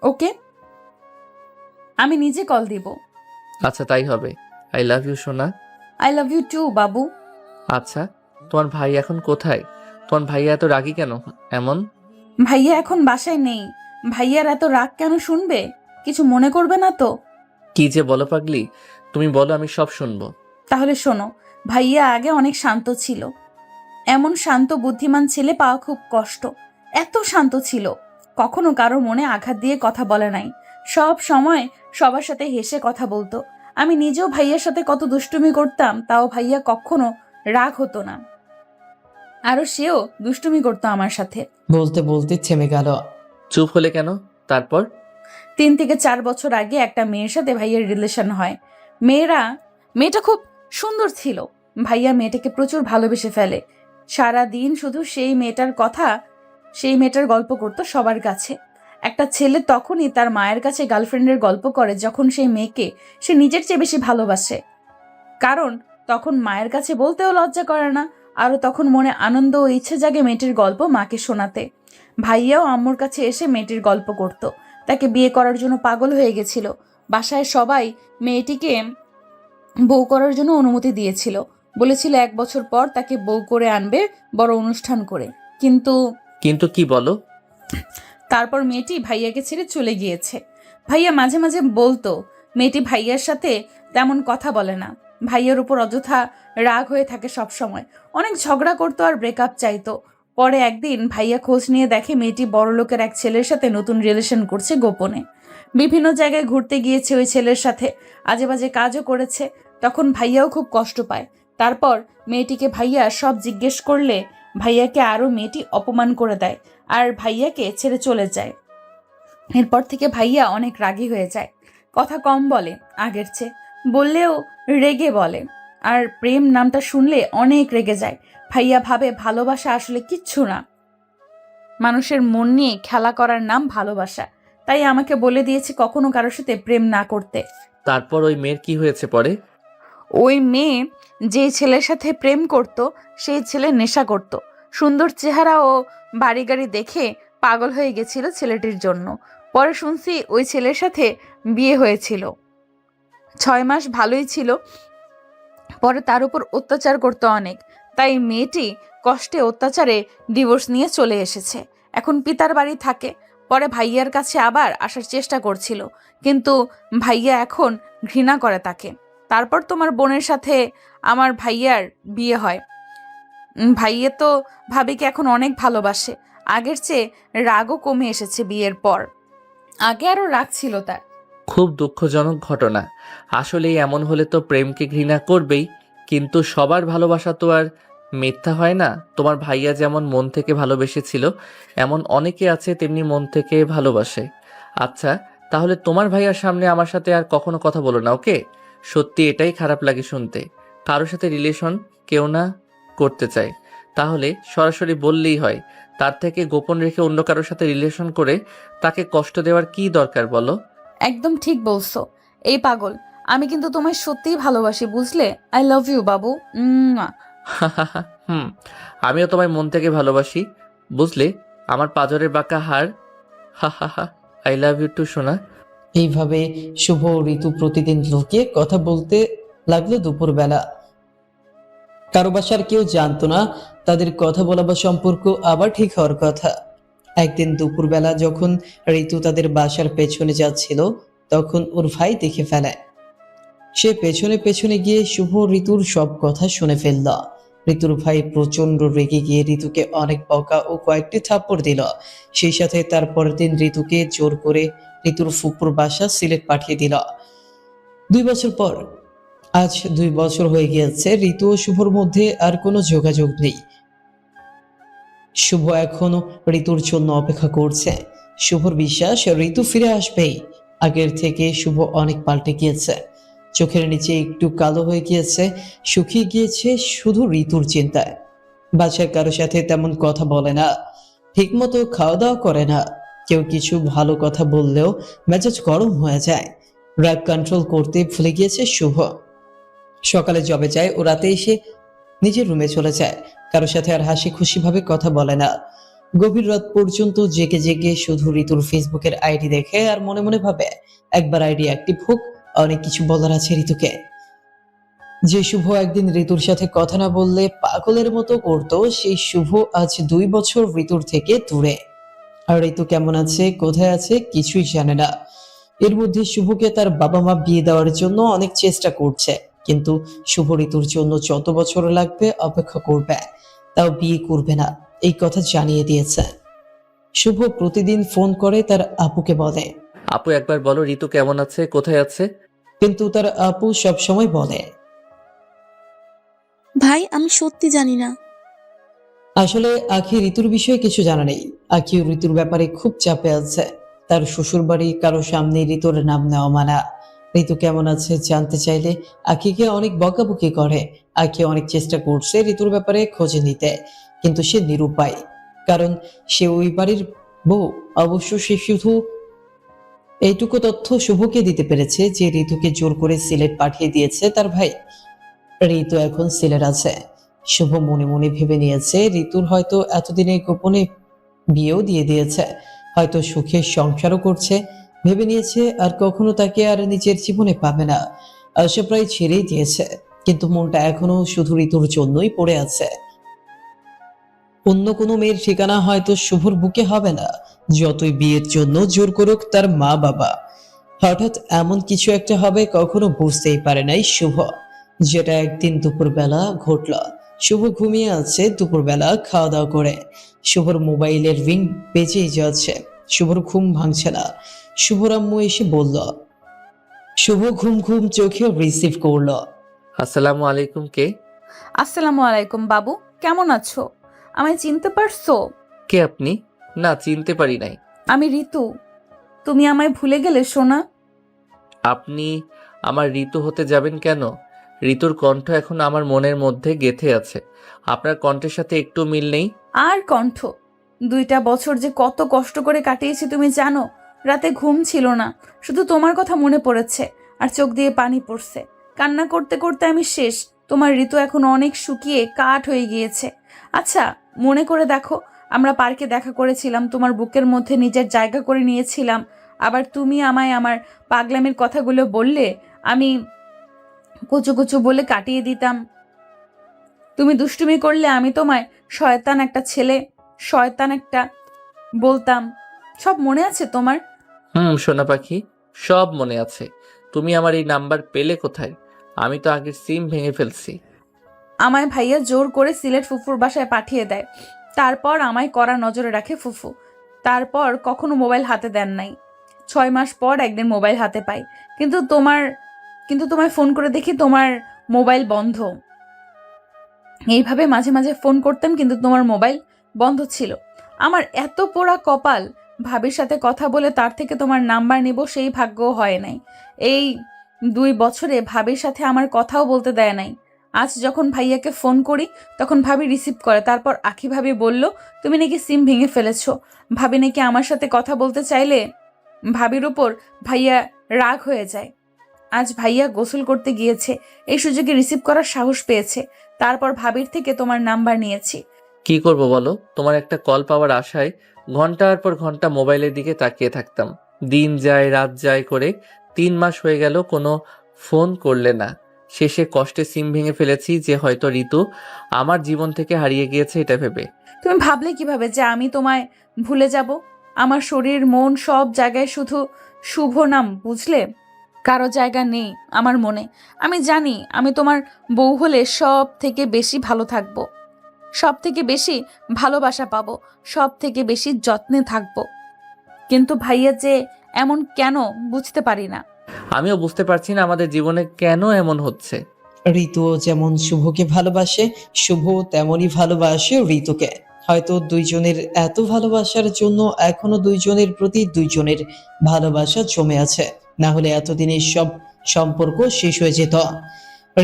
ওকে? আমি নিজে কল দিব। আচ্ছা তাই হবে। আই লাভ ইউ সোনা। আই লাভ ইউ টু বাবু। আচ্ছা তোমার ভাই এখন কোথায়? তোমার ভাইয়া এত রাগী কেন এমন? ভাইয়া এখন বাসায় নেই। ভাইয়ার এত রাগ কেন শুনবে? কিছু মনে করবে না তো? কি যে বলো পাগলি, তুমি বলো আমি সব শুনবো। তাহলে শোনো, ভাইয়া আগে অনেক শান্ত ছিল। এমন শান্ত বুদ্ধিমান ছেলে পাওয়া খুব কষ্ট। এত শান্ত ছিল, কখনো কারো মনে আঘাত দিয়ে কথা বলে নাই। সব সময় সবার সাথে হেসে কথা বলতো। আমি নিজেও ভাইয়ার সাথে কত দুষ্টুমি করতাম, তাও ভাইয়া কখনো রাগ হতো না। আরো সেও দুষ্টুমি করতো আমার সাথে। বলতে বলতে থেমে গেল। চুপ হলে কেন? তারপর? 3 থেকে 4 বছর আগে একটা মেয়ের সাথে ভাইয়ার রিলেশন হয়। মেয়েটা খুব সুন্দর ছিল। ভাইয়া মেয়েটাকে প্রচুর ভালোবেসে ফেলে। সারা দিন শুধু সেই মেয়েটার গল্প করতো সবার কাছে। একটা ছেলে তখনই তার মায়ের কাছে গার্লফ্রেন্ডের গল্প করে যখন সেই মেয়েকে সে নিজের চেয়ে বেশি ভালোবাসে। কারণ তখন মায়ের কাছে বলতেও লজ্জা করে না, আরও তখন মনে আনন্দ ও ইচ্ছে জাগে মেয়েটির গল্প মাকে শোনাতে। ভাইয়াও আম্মুর কাছে এসে মেয়েটির গল্প করত। তাকে বিয়ে করার জন্য পাগল হয়ে গেছিল। বাসায় সবাই মেয়েটিকে বউ করার জন্য অনুমতি দিয়েছিল। বলেছিল 1 বছর পর তাকে বউ করে আনবে বড় অনুষ্ঠান করে। কিন্তু কিন্তু কি বলো? তারপর মেয়েটি ভাইয়াকে ছেড়ে চলে গিয়েছে। ভাইয়া মাঝে মাঝে বলতো মেয়েটি ভাইয়ার সাথে তেমন কথা বলে না, ভাইয়ার উপর অযথা রাগ হয়ে থাকে সব সময়। অনেক ঝগড়া করতো আর ব্রেকআপ চাইতো। পরে একদিন ভাইয়া খোঁজ নিয়ে দেখে মেয়েটি বড়লোকের এক ছেলের সাথে নতুন রিলেশন করছে গোপনে। বিভিন্ন জায়গায় ঘুরতে গিয়েছে ওই ছেলের সাথে, আজে বাজে কাজও করেছে। তখন ভাইয়াও খুব কষ্ট পায়। তারপর মেয়েটিকে ভাইয়া সব জিজ্ঞেস করলে ভাইয়াকে আরও মেয়েটি অপমান করে দেয় আর ভাইয়াকে ছেড়ে চলে যায়। এরপর থেকে ভাইয়া অনেক রাগী হয়ে যায়, কথা কম বলে আগের চেয়ে, বললেও রেগে বলে। আর প্রেম নামটা শুনলে অনেক রেগে যায়। ভাইয়া ভাবে ভালোবাসা আসলে কিচ্ছু না, মানুষের মন নিয়ে খেলা করার নাম ভালোবাসা। তাই আমাকে বলে দিয়েছে কখনো কারোর সাথে প্রেম না করতে। তারপর ওই মেয়ের কি হয়েছে পরে? ওই মেয়ে যে ছেলের সাথে প্রেম করত সেই ছেলে নেশা করত। সুন্দর চেহারা ও বাড়ি গাড়ি দেখে পাগল হয়ে গেছিল ছেলেটির জন্য। পরে শুনছি ওই ছেলের সাথে বিয়ে হয়েছিল। 6 মাস ভালোই ছিল, পরে তার উপর অত্যাচার করতো অনেক। তাই মেয়েটি কষ্টে অত্যাচারে ডিভোর্স নিয়ে চলে এসেছে। এখন পিতার বাড়ি থাকে। পরে ভাইয়ার কাছে আবার আসার চেষ্টা করছিল, কিন্তু ভাইয়া এখন ঘৃণা করে তাকে। তারপর তোমার বোনের সাথে আমার ভাইয়ার বিয়ে হয়। ভাইয়া তো ভাবিকে এখন অনেক ভালোবাসে, আগের চেয়ে রাগও কমে এসেছে বিয়ের পর। আগে আরও রাগ ছিল তার। খুব দুঃখজনক ঘটনা। আসলেই এমন হলে তো প্রেমকে ঘৃণা করবেই, কিন্তু সবার ভালোবাসা তো আর মিথ্যা হয় না। তোমার ভাইয়া যেমন মন থেকে ভালোবেসেছিল, এমন অনেকে আছে তেমনি মন থেকে ভালোবাসে। আচ্ছা, তাহলে তোমার ভাইয়ার সামনে আমার সাথে আর কখনো কথা বলো না, ওকে? সত্যি এটাই খারাপ লাগে শুনতে। কারোর সাথে রিলেশন কেউ না করতে চায়, তাহলে সরাসরি বললেই হয়। তার থেকে গোপন রেখে অন্য কারোর সাথে রিলেশন করে তাকে কষ্ট দেওয়ার কি দরকার বলো? একদম ঠিক বলছো। এই পাগল, আমি কিন্তু তোমায় সত্যিই ভালোবাসি, বুঝলে? আই লাভ ইউ বাবু। হুম, আমিও তোমায় মন থেকে ভালোবাসি, বুঝলে? আমার পাঁজরের বাঁকা হার। হা, আই লাভ ইউ টু সোনা। এইভাবে শুভ ও ঋতু প্রতিদিন লুকিয়ে কথা বলতে লাগলো দুপুরবেলা। কারো বাসার কেউ জানতো না তাদের কথা বলা বা সম্পর্ক আবার ঠিক হওয়ার কথা। একদিন দুপুরবেলা যখন ঋতু তাদের বাসার পেছনে যাচ্ছিল, তখন ওর ভাই দেখে ফেলে। সে পেছনে পেছনে গিয়ে শুভ ঋতুর সব কথা শুনে ফেলল। ঋতুর ভাই প্রচন্ড রেগে গিয়ে ঋতুকে অনেক বকা ও কয়েকটি থাপ্পড় দিল। সেই সাথে তার পরের দিন ঋতুকে জোর করে ঋতুর ফুপুর বাসা সিলেট পাঠিয়ে দিল। 2 বছর পর, আজ 2 বছর হয়ে গিয়েছে। ঋতু ও শুভর মধ্যে আর কোনো যোগাযোগ নেই। শুভ এখনো ঋতুর জন্য অপেক্ষা করছে। শুভর বিশ্বাস ঋতু ফিরে আসবেই। আগের থেকে শুভ অনেক পাল্টে গিয়েছে। চোখের নিচে একটু কালো হয়ে গিয়েছে, শুকিয়ে গিয়েছে শুধু ঋতুর চিন্তায়। বাসার কারো সাথে তেমন কথা বলে না, ঠিকমতো খাওয়া দাওয়া করে না। কেউ কিছু ভালো কথা বললেও মেজাজ গরম হয়ে যায়। রাগ কন্ট্রোল করতে ভুলে গিয়েছে শুভ। সকালে জবে যায় ও রাতে এসে নিজের রুমে চলে যায়। কারোর সাথে আর হাসি খুশি ভাবে কথা বলে না। গভীর রাত পর্যন্ত জেগে জেগে শুধু ঋতুর ফেসবুকের আইডি দেখে আর মনে মনে ভাবে একবার আইডি অ্যাক্টিভ হোক, অনেক কিছু বলার আছে ঋতুকে। যে শুভ একদিন ঋতুর সাথে কথা না বললে পাগলের মতো করতো, সেই শুভ আজ 2 বছর ঋতুর থেকে দূরে। আর ঋতু কেমন আছে, কোথায় আছে, কিছুই জানে না। এর মধ্যে শুভকে তার বাবা মা বিয়ে দেওয়ার জন্য অনেক চেষ্টা করছে, কিন্তু শুভ ঋতুর জন্য যত বছর লাগবে অপেক্ষা করবে, তাও বিয়ে করবে না, এই কথা জানিয়ে দিয়েছে। শুভ প্রতিদিন ফোন করে তার আপুকে বলে, আপু একবার বলো ঋতু কেমন আছে, কোথায় আছে? কিন্তু তার আপু সব সময় বলে, ভাই আমি সত্যি জানি না। আসলে আখি ঋতুর বিষয়ে কিছু জানা নেই। আখি ঋতুর ব্যাপারে খুব চাপে আছে। তার শ্বশুর বাড়ি কারো সামনে ঋতুর নাম নেওয়া মানা। ঋতু কেমন আছে জানতে চাইলে আখিকে অনেক বকাবকি করে। আখি অনেক চেষ্টা করছে ঋতুর ব্যাপারে খোঁজ নিতে, কিন্তু সে নিরুপায়, কারণ সে ওই বাড়ির বউ। অবশ্য সে শুধু এইটুকু তথ্য শুভকে দিতে পেরেছে যে ঋতুকে জোর করে সিলেট পাঠিয়ে দিয়েছে তার ভাই। ঋতু এখন সিলেট আছে। শুভ মনে মনে ভেবে নিয়েছে ঋতুর হয়তো এতদিনে গোপনে বিয়েও দিয়ে দিয়েছে, হয়তো সুখে সংসারও করছে। ভেবে নিয়েছে আর কখনো তাকে আর নিজের জীবনে পাবে না। আশা প্রায় ছেড়েই দিয়েছে, কিন্তু মনটা এখনো শুধু ঋতুর জন্যই পড়ে আছে। অন্য কোনো মেয়ের ঠিকানা হয়তো শুভর বুকে হবে না, যতই বিয়ের জন্য জোর করুক তার মা বাবা। হঠাৎ এমন কিছু একটা হবে কখনো বুঝতেই পারে নাই শুভ, যেটা একদিন দুপুরবেলা ঘটল। শুভ ঘুমিয়ে আছে দুপুরবেলা খাওয়া দাওয়া করে। শুভর মোবাইলের রিং বেজেই যাচ্ছে, শুভর ঘুম ভাঙছে না। শুভর আম্মু এসে বলল। শুভ ঘুম ঘুম চোখে রিসিভ করলো। আসসালামু আলাইকুম। কে? আসসালামু আলাইকুম বাবু, কেমন আছো? আমায় চিনতে পারছো? কে আপনি? না, চিনতে পারি নাই। আমি ঋতু। তুমি আমায় ভুলে গেলে সোনা? আপনি আমার ঋতু হতে যাবেন কেন? ঋতুর কণ্ঠ এখন আমার মনের মধ্যে গেঁথে আছে। আপনার কণ্ঠের সাথে একটু মিল নেই। আর কণ্ঠ? 2টা বছর যে কত কষ্ট করে কাটিয়েছি তুমি জানো। রাতে ঘুম ছিল না, শুধু তোমার কথা মনে পড়েছে আর চোখ দিয়ে পানি পড়ছে। কান্না করতে করতে আমি শেষ। তোমার ঋতু এখন অনেক শুকিয়ে কাঠ হয়ে গিয়েছে। আচ্ছা, মনে করে দেখো, আমরা পার্কে দেখা করেছিলাম, তোমার বুকের মধ্যে নিজের জায়গা করে নিয়েছিলাম। আবার তুমি আমায় আমার পাগলামির কথাগুলো বললে, আমি কুচু কুচু বলে কাটিয়ে দিতাম। তুমি দুষ্টুমি করলে আমি তোমায় শয়তান একটা ছেলে, শয়তান একটা বলতাম। সব মনে আছে তোমার? সোনা পাখি, সব মনে আছে। তুমি আমার এই নাম্বার পেলে কোথায়? আমি তো আগের সিম ভেঙে ফেলছি। আমায় ভাইয়া জোর করে সিলেট ফুফুর বাসায় পাঠিয়ে দেয়। তারপর আমায় কড়া নজরে রাখে ফুফু। তারপর কখনো মোবাইল হাতে দেন নাই। 6 মাস পর একদিন মোবাইল হাতে পাই। কিন্তু তোমায় ফোন করে দেখি তোমার মোবাইল বন্ধ। এইভাবে মাঝে মাঝে ফোন করতাম, কিন্তু তোমার মোবাইল বন্ধ ছিল। আমার এত পোড়া কপাল, ভাবির সাথে কথা বলে তার থেকে তোমার নাম্বার নেব সেই ভাগ্যও হয় নাই। এই 2 বছরে ভাবির সাথে আমার কথাও বলতে দেয় নাই। আজ যখন ভাইয়াকে ফোন করি তখন ভাবি রিসিভ করে। তারপর আখি ভাবি বলল তুমি নাকি সিম ভেঙে ফেলেছো। ভাবি নাকি আমার সাথে কথা বলতে চাইলে ভাবির উপর ভাইয়া রাগ হয়ে যায়। আজ ভাইয়া গোসল করতে গিয়েছে, এই সুযোগে রিসিভ করার সাহস পেয়েছে। তারপর ভাবির থেকে তোমার নাম্বার নিয়েছি। কি করব বলো? তোমার একটা কল পাওয়ার আশায় ঘন্টার পর ঘন্টা মোবাইলের দিকে তাকিয়ে থাকতাম। দিন যায় রাত যায় করে 3 মাস হয়ে গেল, কোনো ফোন করলে না। শেষে কষ্টে সিম ভেঙে ফেলেছি যে হয়তো ঋতু আমার জীবন থেকে হারিয়ে গিয়েছে এটা ভেবে। তুমি ভাবলে কিভাবে যে আমি তোমায় ভুলে যাব? আমার শরীর মন সব জায়গায় শুধু শুভ নাম, বুঝলে? কারো জায়গা নেই আমার মনে। আমি জানি আমি তোমার বউ হলে সব থেকে বেশি ভালো থাকবো, সব থেকে বেশি ভালোবাসা পাবো, সব থেকে বেশি যত্নে থাকবো। কিন্তু ভাইয়া যে এমন কেন বুঝতে পারি না। আমিও বুঝতে পারছি না আমাদের জীবনে কেন এমন হচ্ছে। ঋতুও যেমন শুভকে ভালোবাসে, শুভ তেমনই ভালোবাসে ঋতুকে। হয়তো দুইজনের এত ভালোবাসার জন্য এখনো দুইজনের প্রতি দুইজনের ভালোবাসা জমে আছে, না হলে এতদিনের সব সম্পর্ক শেষ হয়ে যেত।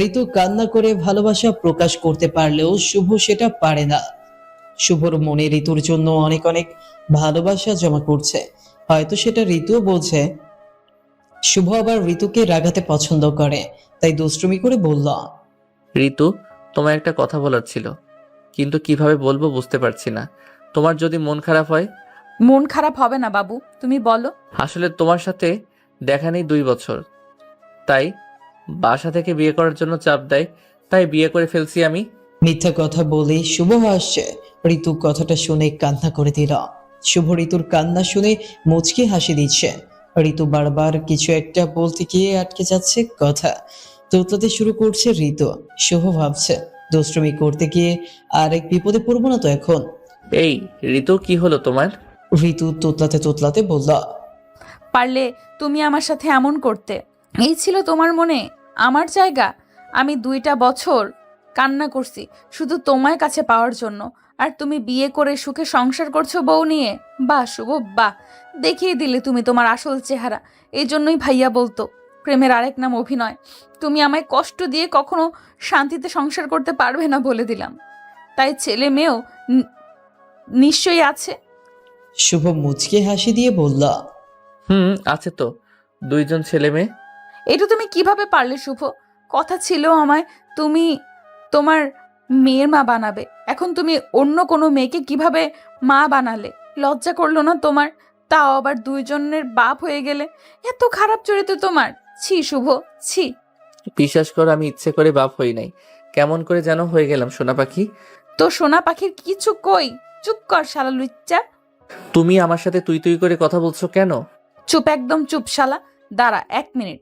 ঋতু কান্না করে ভালোবাসা প্রকাশ করতে পারলেও শুভ সেটা পারে না। শুভর মনে ঋতুর জন্য অনেক অনেক ভালোবাসা জমা করছে, হয়তো সেটা ঋতুও বোঝে। শুভ আবার ঋতুকে রাগাতে পছন্দ করে, তাই দুষ্টুমি করে বলল, ঋতু, তোমার একটা কথা বলার ছিল, কিন্তু কিভাবে বলবো বুঝতে পারছি না। তোমার যদি মন খারাপ হয়? মন খারাপ হবে না বাবু, তুমি বলো। আসলে তোমার সাথে দেখা নেই 2 বছর, তাই বাসা থেকে বিয়ে করার জন্য চাপ দেয়, তাই বিয়ে করে ফেলছি আমি। মিথ্যা কথা বলে শুভ হাসছে। ঋতু কথাটা শুনে কান্না করে দিল। শুভ ঋতুর কান্না শুনে মুচকি হাসি দিচ্ছে। ঋতু বারবার কিছু একটা বলতে গিয়ে আটকে যাচ্ছে কথা। তোতলাতে শুরু করছে ঋতু। শুভ ভাবছে দুষ্টুমি করতে গিয়ে আরেক বিপদে পড়বো না তো এখন। এই ঋতু, কি হলো তোমার? ঋতু তোতলাতে তোতলাতে বলল, পারলে তুমি আমার সাথে এমন করতে। এই ছিল তোমার মনে আমার জায়গা। আমি 2টা বছর কান্না করছি শুধু তোমায় কাছে পাওয়ার জন্য, আর তুমি বিয়ে করে সুখে সংসার করছো বউ নিয়ে। বাহ শুভ, বাহ, দেখিয়ে দিলে তুমি তোমার আসল চেহারা। এই জন্যই ভাইয়া বলতো প্রেমের আরেক নাম অভিনয়। তুমি আমায় কষ্ট দিয়ে কখনো শান্তিতে সংসার করতে পারবে না বলে দিলাম। তাই ছেলে মেয়েও নিশ্চয়ই আছে। শুভ মুচকি হাসি দিয়ে বলল, আছে তো, 2জন ছেলে মেয়ে। এটা তুমি কিভাবে পারলে শুভ? কথা ছিল আমায় তুমি তোমার মেয়ের মা বানাবে, এখন তুমি অন্য কোনো মেয়েকে কিভাবে মা বানালে? লজ্জা করলো না তোমার? তাও আবার 2জনের বাপ হয়ে গেলে। এত খারাপ চরিত্র তোমার, ছি শুভ, ছি। বিশ্বাস করো, আমি ইচ্ছে করে বাপ হই নাই, কেমন করে যেন হয়ে গেলাম সোনা পাখি। তো সোনা পাখির কিছু কই? চুপ কর শালা লুচ্চা। তুমি আমার সাথে তুই তুই করে কথা বলছো কেন? চুপ, একদম চুপ শালা। দাঁড়া 1 মিনিট।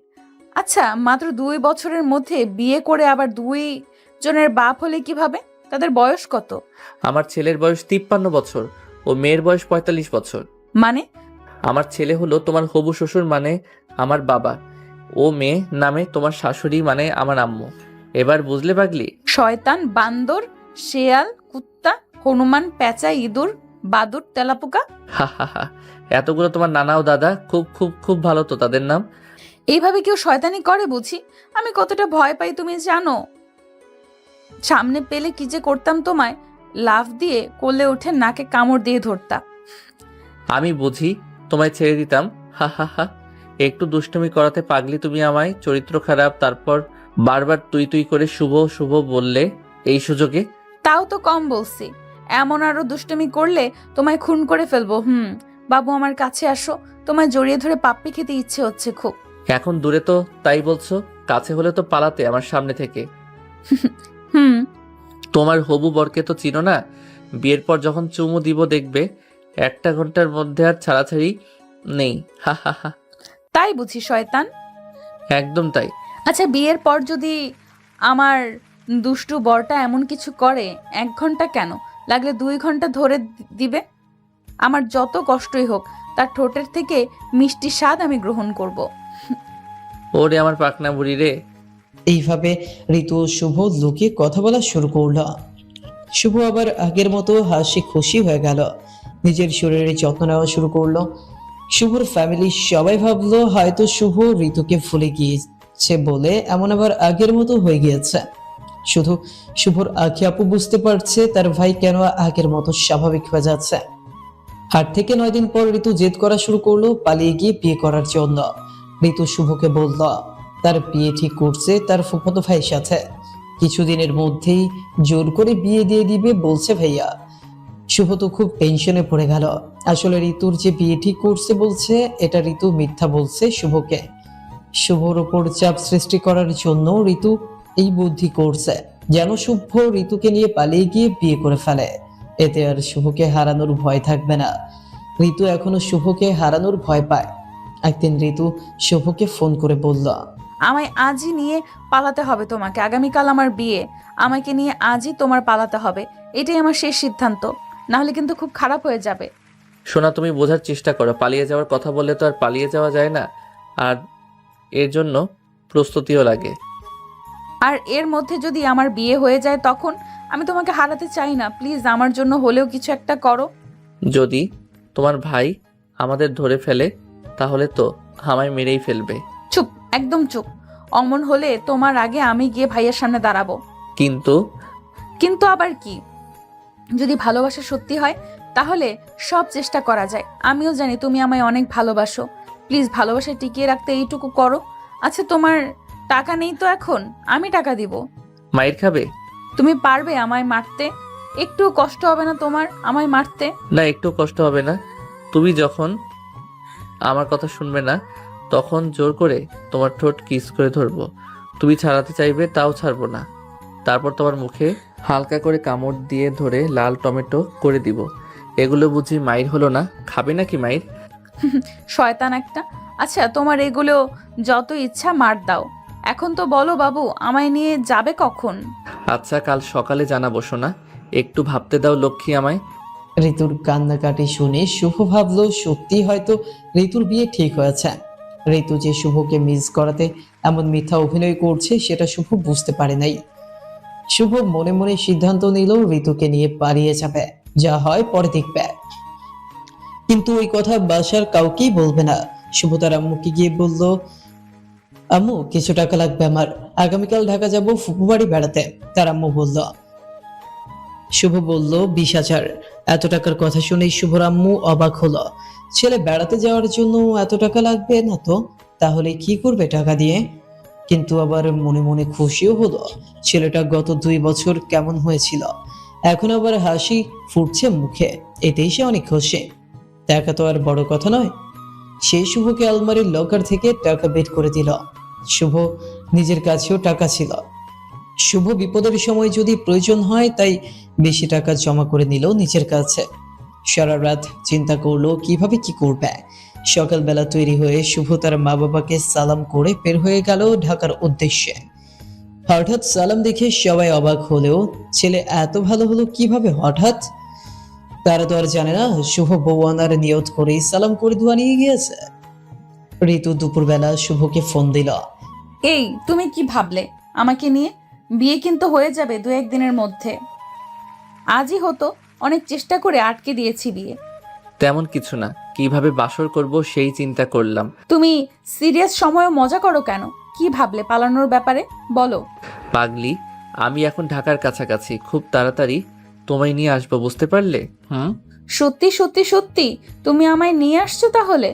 আচ্ছা, মাত্র 2 বছরের মধ্যে বিয়ে করে আবার 2জনের বাপ হলে কিভাবে? তাদের বয়স কত? আমার ছেলের বয়স 53 বছর ও মেয়ের বয়স 45 বছর। মানে? আমার ছেলে হলো তোমার হবু শ্বশুর মানে আমার বাবা, ও মেয়ে নামে তোমার শাশুড়ি মানে আমার আম্মু। এবার বুঝলে পাগলি? শয়তান, বান্দর, শেয়াল, কুত্তা, হনুমান, পেঁচা, ইঁদুর, বাদুর, তেলাপোকা। হা হা হা, এতগুলো তোমার নানা ও দাদা, খুব খুব খুব ভালো তো তাদের নাম। এইভাবে কেউ শয়তানি করে বুঝি? আমি কতটা ভয় পাই তুমি জানো? সামনে পেলে কি যে করতাম তোমায়, লাফ দিয়ে কোলে উঠে নাকে কামড় দিয়ে ধরতাম। আমি বুঝি তোমায় ছেড়ে দিতাম। হা হা হা, একটু দুষ্টুমি করাতে পাগলি তুমি আমায়, চরিত্র খারাপ, তারপর বারবার তুই তুই করে শুভ শুভ বললে এই সুযোগে। তাও তো কম বলছি, এমন আরো দুষ্টুমি করলে তোমায় খুন করে ফেলবো। বাবু আমার কাছে আসো, তোমায় জড়িয়ে ধরে পাপ্পি খেতে ইচ্ছে হচ্ছে খুব। এখন দূরে তো তাই বলছো, কাছে হলে তো পালাতে আমার সামনে থেকে। হুম তোমার হবু বরকে তো চিনো না, বিয়ের পর যখন চুমু দিব দেখবে 1 ঘন্টার মধ্যে আর ছাড়াছাড়ি নেই। হা হা হা। তাই বুঝি শয়তান? একদম তাই। আচ্ছা, বিয়ের পর যদি আমার দুষ্টু বরটা এমন কিছু করে, 1 ঘন্টা কেন, লাগলে 2 ঘন্টা ধরে দিবে, আমার যত কষ্টই হোক তার ঠোঁটের থেকে মিষ্টি স্বাদ আমি গ্রহণ করব। ওরে আমার পাকনা বুড়ি রে। এইভাবে ঋতু ও শুভ লুকিয়ে কথা বলা শুরু করলো। শুভ আবার আগের মতো হাসি খুশি হয়ে গেল, নিজের শরীরের যত্ন নেওয়া শুরু করলো। শুভর ফ্যামিলি সবাই ভাবলো হয়তো শুভ ঋতুকে ভুলে গিয়েছে বলে এমন আবার আগের মতো হয়ে গিয়েছে। শুধু শুভর আখি আপু বুঝতে পারছে তার ভাই কেন আগের মতো স্বাভাবিক হয়ে যাচ্ছে। 8 থেকে 9 দিন পর ঋতু জেদ করা শুরু করলো পালিয়ে গিয়ে বিয়ে করার জন্য। ঋতু শুভকে বলল তার বিয়ে ঠিক করছে তার ফুফাতো ভাইয়ের সাথে, কিছুদিনের মধ্যেই জোর করে বিয়ে দিয়ে দিবে বলছে ভাইয়া। শুভ তো খুব টেনশনে পড়ে গেল। আসলে ঋতুর যে বিয়ে ঠিক করছে বলছে, এটা ঋতু মিথ্যা বলছে শুভকে। শুভর উপর চাপ সৃষ্টি করার জন্য ঋতু এই বুদ্ধি করছে যেন শুভ ঋতুকে নিয়ে পালিয়ে গিয়ে বিয়ে করে ফেলে, এতে আর শুভকে হারানোর ভয় থাকবে না। ঋতু এখনো শুভকে হারানোর ভয় পায়। একদিন ঋতু শুভকে ফোন করে বলল, আমায় আজই নিয়ে পালাতে হবে তোমাকে, আগামীকাল আমার বিয়ে, আমাকে নিয়ে আজই তোমার পালাতে হবে, এটাই আমার শেষ সিদ্ধান্ত, না হলে কিন্তু খুব খারাপ হয়ে যাবে। সোনা, তুমি বোঝার চেষ্টা করো, পালিয়ে যাওয়ার কথা বললে তো আর পালিয়ে যাওয়া যায় না, আর এর জন্য প্রস্তুতিও লাগে। আর এর মধ্যে যদি আমার বিয়ে হয়ে যায় তখন? আমি তোমাকে হারাতে চাই না, প্লিজ আমার জন্য হলেও কিছু একটা করো। যদি তোমার ভাই আমাদের ধরে ফেলে তাহলে তো আমায় মেরেই ফেলবে। চুপ, একদম চুপ। অমন হলে তোমার আগে আমি গিয়ে ভাইয়ের সামনে দাঁড়াবো। কিন্তু কিন্তু আবার কি? যদি ভালোবাসা সত্যি হয় তাহলে সব চেষ্টা করা যায়। আমিও জানি তুমি আমায় অনেক ভালোবাসো, প্লিজ ভালোবাসা টিকিয়ে রাখতে এইটুকু করো। আচ্ছা, তোমার টাকা নেই তো এখন, আমি টাকা দিব। মায়ের খাবে? তুমি পারবে আমায় মারতে? একটু কষ্ট হবে না তোমার আমায় মারতে? না, একটু কষ্ট হবে না। তুমি যখন আমার কথা শুনবে না তখন জোর করে তোমার ঠোঁট কিস করে ধরবো, তুমি ছাড়াতে চাইবে তাও ছাড়বো না। তারপর তোমার মুখে হালকা করে কামড় দিয়ে ধরে লাল টমেটো করে দিব। এগুলো বুঝি মাইর হলো না? খাবে নাকি মাইর? শয়তান একটা। আচ্ছা, তোমার এগুলো যত ইচ্ছা মার দাও, এখন তো বলো বাবু আমায় নিয়ে যাবে কখন? আচ্ছা, কাল সকালে জানাবো সোনা, একটু ভাবতে দাও লক্ষ্মী আমায়। ঋতুর কান্নাকাটি শুনে শুভ ভাবলো সত্যি হয়তো ঋতুর বিয়ে ঠিক হয়েছে। ঋতু যে শুভকে মিস করাতে এমন মিথ্যা অভিনয় করছে সেটা শুভ বুঝতে পারে নাই। শুভ মনে মনে সিদ্ধান্ত নিল ঋতুকে নিয়ে পালিয়ে যাবে, যা হয় পরে দেখবে। কিন্তু ওই কথা বাসার কাউকেই বলবে না। শুভ তার আম্মুকে গিয়ে বলল, আম্মু কিছু টাকা লাগবে আমার, আগামীকাল ঢাকা যাব ফুপু বাড়ি বেড়াতে। তার আম্মু বলল। শুভ বলল 20,000। এত টাকার কথা শুনে শুভর আম্মু অবাক হলো। ছেলে বেড়াতে যাওয়ার জন্য এত টাকা লাগবে না তো, তাহলে কি করবে টাকা দিয়ে? কিন্তু আবার মনে মনে খুশিও হলো, ছেলেটা গত 2 বছর কেমন হয়েছিল, এখন আবার হাসি ফুটছে মুখে, এতেই সে অনেক খুশি। টাকা তো আর বড় কথা নয়। সে শুভকে আলমারির লকার থেকে টাকা বের করে দিল। শুভ নিজের কাছেও টাকা ছিল, শুভ বিপদের সময় যদি প্রয়োজন হয় তাই বেশি টাকা জমা করে নিল নিজের কাছে। সারা রাত চিন্তা করলো কিভাবে কি করবে। সকালবেলা তৈরি হয়ে শুভ তার মা বাবাকে সালাম করে বের হয়ে গেল ঢাকার উদ্দেশ্যে। হঠাৎ সালাম দেখে সবাই অবাক হলেও ছেলে এত ভালো হলো কিভাবে হঠাৎ? তারা তো আর জানে না শুভ বউ আনার নিয়ত করেই সালাম করে দোয়া নিয়ে গিয়েছে। ঋতু দুপুরবেলা শুভকে ফোন দিল। এই তুমি কি ভাবলে আমাকে নিয়ে? বিয়ে কিন্তু হয়ে যাবে 2-1 দিনের মধ্যে, আজই হতো। অনেক চেষ্টা করে আটকে দিয়েছি বিয়ে। তেমন কিছু না, কিভাবে বাসর করব সেই চিন্তা করলাম। তুমি সিরিয়াস সময় মজা করো কেন? কি ভাবলে পালানোর ব্যাপারে বলো। পাগলি, আমি এখন ঢাকার কাছাকাছি, খুব তাড়াতাড়ি তোমায় নিয়ে আসবো, বুঝতে পারলে? সত্যি সত্যি সত্যি তুমি আমায় নিয়ে আসছো? তাহলে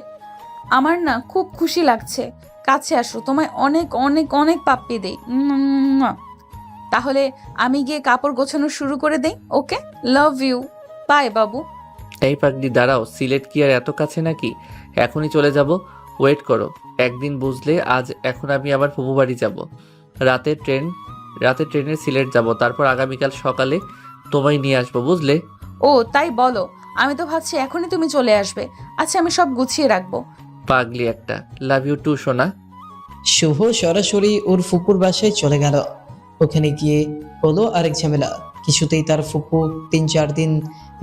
আমার না খুব খুশি লাগছে। কাছে আসো, তোমায় অনেক অনেক অনেক পাপ্পি দেই। তাহলে আমি গিয়ে কাপড় গোছানো শুরু করে দেই। ওকে, লাভ ইউ, বাই বাবু। এই পাগলি দাঁড়াও, সিলেট কি আর এত কাছে নাকি? এখনই চলে যাব, ওয়েট করো একদিন, বুঝলে? এখন আমি আবার ফুপু বাড়ি যাব, রাতে ট্রেনে সিলেট যাব, তারপর আগামীকাল সকালে তোমায় নিয়ে আসবো, বুঝলে? ও তাই বলো, আমি তো ভাবছি এখনই তুমি চলে আসবে। আচ্ছা, আমি সব গুছিয়ে রাখবো। পাগলি একটা, লাভ ইউ টু সোনা। শুভ সরাসরি ওর ফুপুর বাসায় চলে গেল। ওখানে গিয়ে হলো আরেক ঝামেলা। কিছুতেই তার ফুপু 3-4 দিন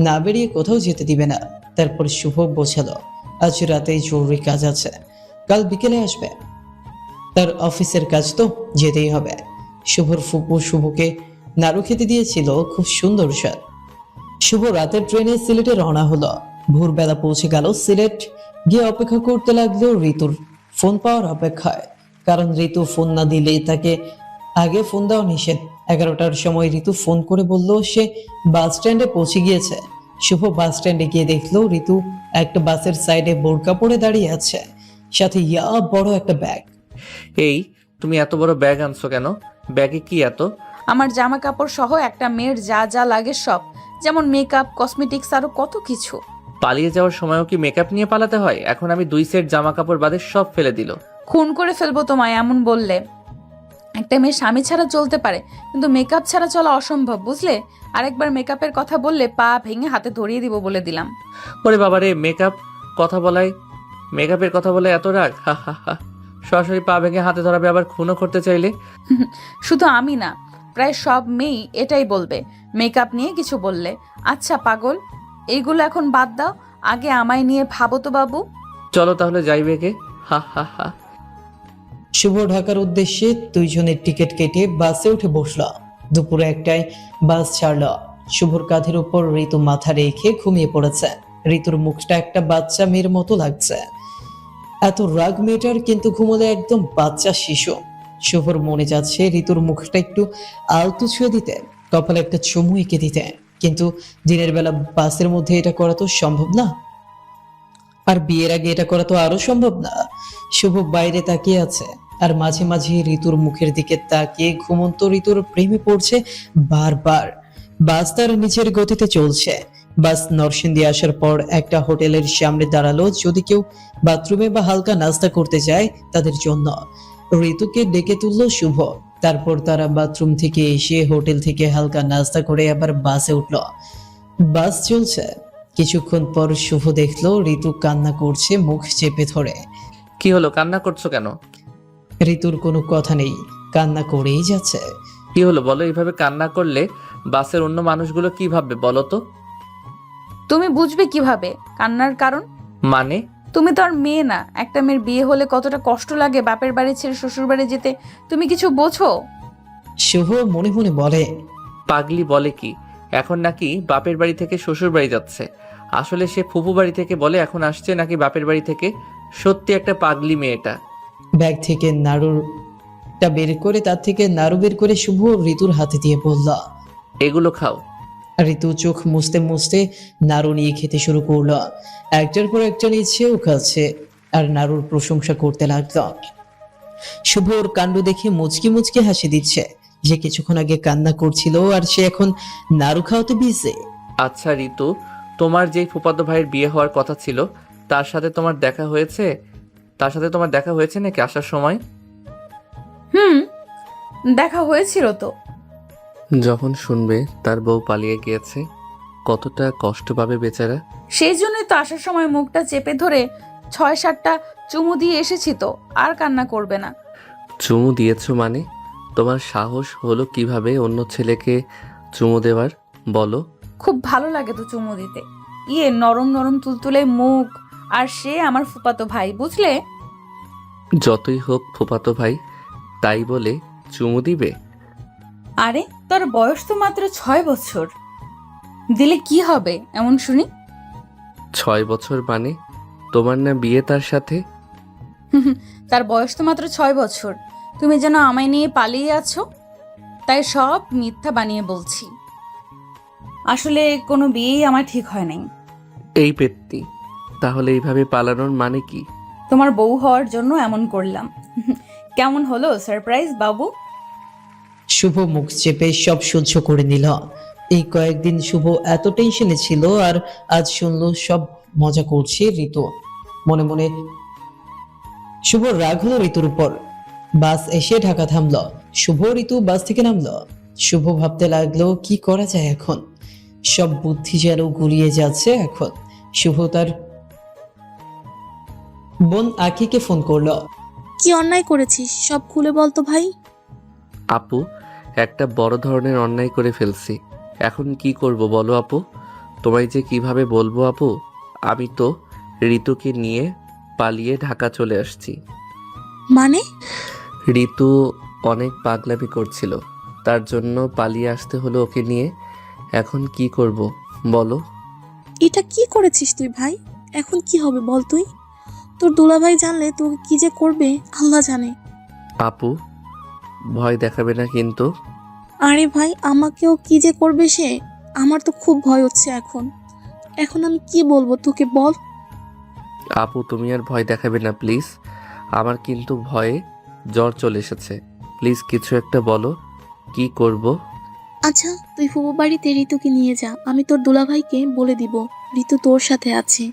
না বেরিয়ে কোথাও যেতে দিবে না। তারপর শুভ বোঝালো আজ রাতেই জরুরি কাজ আছে, কাল বিকেলে আসবে। তার অফিসের কাজ তো যেতেই হবে। শুভর ফুপু শুভকে নাড়ু খেতে দিয়েছিল, খুব সুন্দর স্বাদ। শুভ রাতের ট্রেনে সিলেটে রওনা হলো। ভোরবেলা পৌঁছে গেল সিলেট। গিয়ে অপেক্ষা করতে লাগলো ঋতুর ফোন পাওয়ার অপেক্ষায়। কারণ ঋতু ফোন না দিলে তাকে আগে ফোন দেওয়া নিষেধ। 11টার সময় ঋতু ফোন করে বলল সে বাস স্ট্যান্ডে পৌঁছে গিয়েছে। শুভ বাস স্ট্যান্ডে গিয়ে দেখলো ঋতু একটা বাসের সাইডে বোরকা পরে দাঁড়িয়ে আছে, সাথে ইয়া বড় একটা ব্যাগ। এই, তুমি এত বড় ব্যাগ আনছো কেন? ব্যাগে কি এত? আমার জামা কাপড় সহ একটা মেয়ের যা যা লাগে সব, যেমন মেকআপ, কসমেটিক্স, আরো কত কিছু। পালিয়ে যাওয়ার সময়ও কি মেকআপ নিয়ে পালাতে হয়? এখন আমি 2 সেট জামা কাপড় বাদে সব ফেলে দিল। খুন করে ফেলবো তোমায় এমন বললে। একটা মেয়ে স্বামী ছাড়া চলতে পারে, কিন্তু মেকআপ ছাড়া চলা অসম্ভব, বুঝলে? আরেকবার মেকআপের কথা বললে পা ভেঙে হাতে ধরিয়ে দিব বলে দিলাম। ওরে বাবারে, মেকআপের কথা বলে এত রাগ? হা হা হা। সরাসরি পা ভেঙে হাতে ধরাবে, আবার খুনও করতে চাইলে? শুধু আমি না, প্রায় সব মেয়েই এটাই বলবে মেকআপ নিয়ে কিছু বললে। আচ্ছা পাগল, এইগুলো এখন বাদ দাও, আগে আমায় নিয়ে ভাবো তো বাবু। চলো তাহলে যাই বেগে। হা হা হা। শুভ ঢাকার উদ্দেশ্যে দুইজনের টিকিট কেটে বাসে উঠে বসল। দুপুরে 1টায় বাস ছাড়ল। শুভর কাঁধের উপর ঋতু মাথা রেখে ঘুমিয়ে পড়েছে। ঋতুর মুখটা একটা বাচ্চা মেয়ের মতো লাগছে। এত রাগ মেয়েটার, কিন্তু ঘুমোলে একদম বাচ্চা শিশু। শুভর মনে যাচ্ছে ঋতুর মুখটা একটু আলতো ছুঁয়ে দিতে, কপালে একটা চুমু এঁকে দিতে, কিন্তু দিনের বেলা বাসের মধ্যে এটা করা তো সম্ভব না। আর বিয়ের আগে এটা করা তো আরো সম্ভব না। শুভ বাইরে তাকিয়ে আছে, আর মাঝে মাঝে ঋতুর মুখের দিকে তাকিয়ে ঘুমন্ত ঋতুর প্রেমে পড়ছে বারবার। বাস তার নিচের গতিতে চলছে। বাস নরসিংদী আসার পর একটা হোটেলের সামনে দাঁড়ালো। যদি কেউ বাথরুমে বা হালকা নাস্তা করতে যায় তাদের জন্য। ঋতুকে ডেকে তুললো শুভ। তারপর তারা বাথরুম থেকে এসে হোটেল থেকে হালকা নাস্তা করে আবার বাসে উঠলো। বাস চলছে। কিছুক্ষণ পর শুভ দেখলো ঋতু কান্না করছে মুখ চেপে ধরে। কি হলো, কান্না করছো কেন? ঋতুর কোনো কথা নেই, কান্না করেই যাচ্ছে। কি হলো বলো? এইভাবে কান্না করলে বাসের অন্য মানুষগুলো কি ভাববে বলো তো? তুমি বুঝবে কিভাবে কান্নার কারণ? মানে? তুমি তো আর মেয়ে না। একটা মেয়ের বিয়ে হলে কতটা কষ্ট লাগে বাপের বাড়ি ছেড়ে শ্বশুর বাড়ি যেতে, তুমি কিছু বোঝো? শুভ মনে মনে বলে, পাগলি বলে কি? এখন নাকি বাপের বাড়ি থেকে শ্বশুর বাড়ি যাচ্ছে। আসলে সে ফুফু বাড়ি থেকে বলে এখন আসছে নাকি বাপের বাড়ি থেকে। সত্যি একটা পাগলি মেয়েটা। ব্যাগ থেকে নাড়ুটা বের করে, তার থেকে নাড়ু বের করে শুভ ঋতুর হাতে দিয়ে বলল। এগুলো খাও। ঋতু চোখ মুছতে মুছতে নাড়ু নিয়ে খেতে শুরু করলো। একটার পর একটা নিচ্ছেও খাচ্ছে, আর নাড়ুর প্রশংসা করতে লাগলো। শুভ ওর কাণ্ড দেখে মুচকি মুচকি হাসি দিচ্ছে। যে কিছুক্ষণ আগে কান্না করছিল, আর সে এখন নাড়ু খাওয়াতে বিজে। আচ্ছা ঋতু, তোমার যেই ফুফাতো ভাইয়ের বিয়ে হওয়ার কথা ছিল তার সাথে তোমার দেখা হয়েছে? নাকি আসার সময়? দেখা হয়েছিল তো। যখন শুনবে তার বউ পালিয়ে গিয়েছে, কতটা কষ্ট পাবে বেচারা। সেই জন্যই তো আসার সময় মুখটা চেপে ধরে 6-7টা চুমু দিয়ে এসেছি তো, আর কান্না করবে না। চুমু দিয়েছো মানে? তোমার সাহস হলো কিভাবে অন্য ছেলেকে চুমু দেওয়ার বলো? খুব ভালো লাগে তো চুমু দিতে। নরম নরম তুলতুলে মুখ, আর সে আমার ফুফাতো ভাই, বুঝলে? যতই হোক ফুফাতো ভাই, তাই বলে চুমু দিবে? আরে তোর বয়স তো মাত্র 6 বছর, দিলে কি হবে এমন শুনি? 6 বছর মানে? তোমার না বিয়ে তার সাথে? তার বয়স তো মাত্র 6 বছর। তুমি যেন আমায় নিয়ে পালিয়ে আছো, তাই সব মিথ্যা বানিয়ে বলছি। আসলে কোনো বিয়েই আমার ঠিক হয় নাই। এই পেত্তি, তাহলে এইভাবে পালানোর মানে কি? তোমার বউ হওয়ার জন্য এমন করলাম। কেমন হলো সারপ্রাইজ বাবু? শুভ মুখ চেপে সব সহ্য করে নিল। এই কয়েকদিন শুভ এত টেনশনে ছিল, আর আজ শুনলো সব মজা করছে ঋতু। মনে মনে শুভ রাগ হলো ঋতুর উপর। বাস এসে ঢাকা থামলো। শুভ ঋতু বাস থেকে নামলো। শুভ ভাবতে লাগলো কি করা যায় এখন। সব বুদ্ধি যেন গুলিয়ে যাচ্ছে এখন। শুভ তার বোন আখিকে ফোন করলো। কি অন্যায় করেছিস সব খুলে বল তো ভাই। আপু, একটা বড় ধরনের অন্যায় করে ফেলছি। এখন কি করব বলো আপু? তোমায় যে কিভাবে বলবো আপু? আমি তো ঋতুকে নিয়ে পালিয়ে ঢাকা চলে আসছি। মানে? ঋতু অনেক পাগলামি করছিল, তার জন্য পালিয়ে আসতে হলো ওকে নিয়ে। এখন কি করব বলো? এটা কি করেছিস তুই ভাই? এখন কি হবে বল তুই? তোর দুলাভাই জানলে তোকে কি যে করবে আল্লাহ জানে। আপু, ভয় দেখাবে না কিন্তু। আরে ভাই আমাকেও কি যে করবে সে, আমার তো খুব ভয় হচ্ছে এখন। এখন আমি কি বলবো তোকে বল। আপু, তুমি আর ভয় দেখাবে না প্লিজ। আমার কিন্তু ভয়ে জ্বর চলে এসেছে। প্লিজ কিছু একটা বলো, কি করব? আচ্ছা তুই ফুবু বাড়িতে ঋতুকে নিয়ে যা, আমি তোর দুলাভাইকে বলে দিব ঋতু তোর সাথে আছে।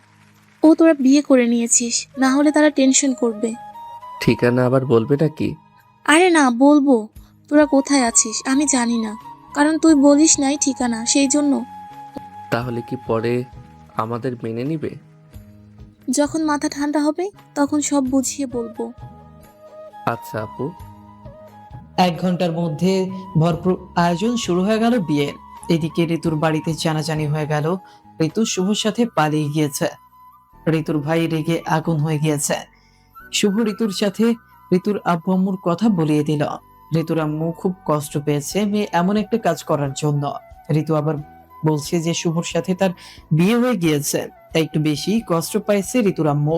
ও তোরা বিয়ে করে নিয়েছিস, না হলে তারা টেনশন করবে। ঠিকানা আবার বলবে নাকি? আরে না বলবো। তোরা কোথায় আছিস আমি জানি না, কারণ তুই বলিস নাই ঠিকানা, সেই জন্য। তাহলে কি পরে আমাদের মেনে নিবে? যখন মাথা ঠান্ডা হবে তখন সব বুঝিয়ে বলবো। আচ্ছা আপু। 1 ঘন্টার মধ্যে ভরপুর আয়োজন শুরু হয়ে গেল বিয়ের। এদিকে ঋতুর বাড়িতে জানাজানি হয়ে গেল ঋতু শুভর সাথে পালিয়ে গিয়েছে। ঋতুর ভাই রেগে আগুন হয়ে গিয়েছে। শুভ ঋতুর সাথে ঋতুর আব্বু আম্মুর কথা বলিয়ে দিল। ঋতুর আম্মু খুব কষ্ট পেয়েছে মেয়ে এমন একটা কাজ করার জন্য। ঋতু আবার বলছে যে শুভর সাথে তার বিয়ে হয়ে গিয়েছে, তাই একটু বেশি কষ্ট পাইছে ঋতুর আম্মু।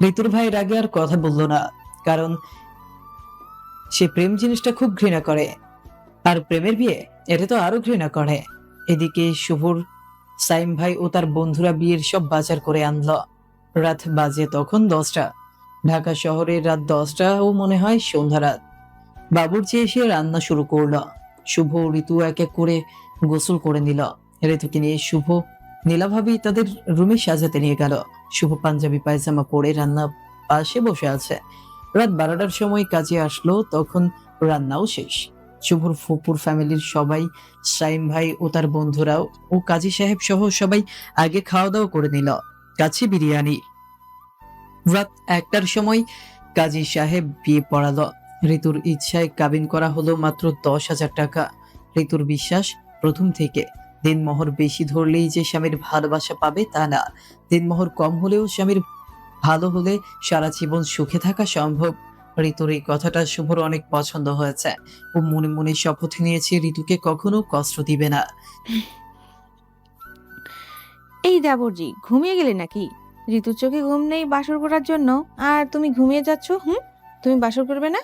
ঋতুর ভাই রাগে আর কথা বলল না, কারণ সে প্রেম জিনিসটা খুব ঘৃণা করে, আর প্রেমের বিয়ে এটা তো আরো ঘৃণা করে। এদিকে শুভর সাইম ভাই ও তার বন্ধুরা বিয়ের সব বাজার করে আনলো। রাত বাজে তখন 10টা। ঢাকা শহরে রাত 10টা ও মনে হয় সন্ধ্যা রাত। বাবুর্চি এসে রান্না শুরু করলো। শুভ ও ঋতু এক এক করে গোসল করে নিল। ঋতুকে নিয়ে শুভ নীলাভাবি তাদের রুমে সাজাতে নিয়ে গেল। শুভ পাঞ্জাবি পায়জামা পরে রান্না পাশে বসে আছে। রাত 12টার সময় কাজে আসলো, তখন রান্নাও শেষ। শুভর ফুপুর ফ্যামিলির সবাই, সাইম ভাই ও তার বন্ধুরাও ও কাজী সাহেব সহ সবাই আগে খাওয়া দাওয়া করে নিল। কাছে বিরিয়ানি। রাত 1টার সময় কাজী সাহেব বিয়ে পড়ালো। ঋতুর ইচ্ছায় কাবিন করা হলো মাত্র 10,000 টাকা। ঋতুর বিশ্বাস প্রথম থেকে দিনমোহর বেশি ধরলেই যে স্বামীর ভালোবাসা পাবে তা না। দিনমোহর কম হলেও স্বামীর ভালো হলে সারা জীবন সুখে থাকা সম্ভব। ঋতুর এই কথাটা শুভর অনেক পছন্দ হয়েছে। ও মনে মনে শপথ নিয়েছে ঋতুকে কখনো কষ্ট দিবে না। এই দেবরজি ঘুমিয়ে গেলে নাকি? ঋতুর চোখে ঘুম নেই বাসর করার জন্য, আর তুমি ঘুমিয়ে যাচ্ছ? তুমি বাসর করবে না?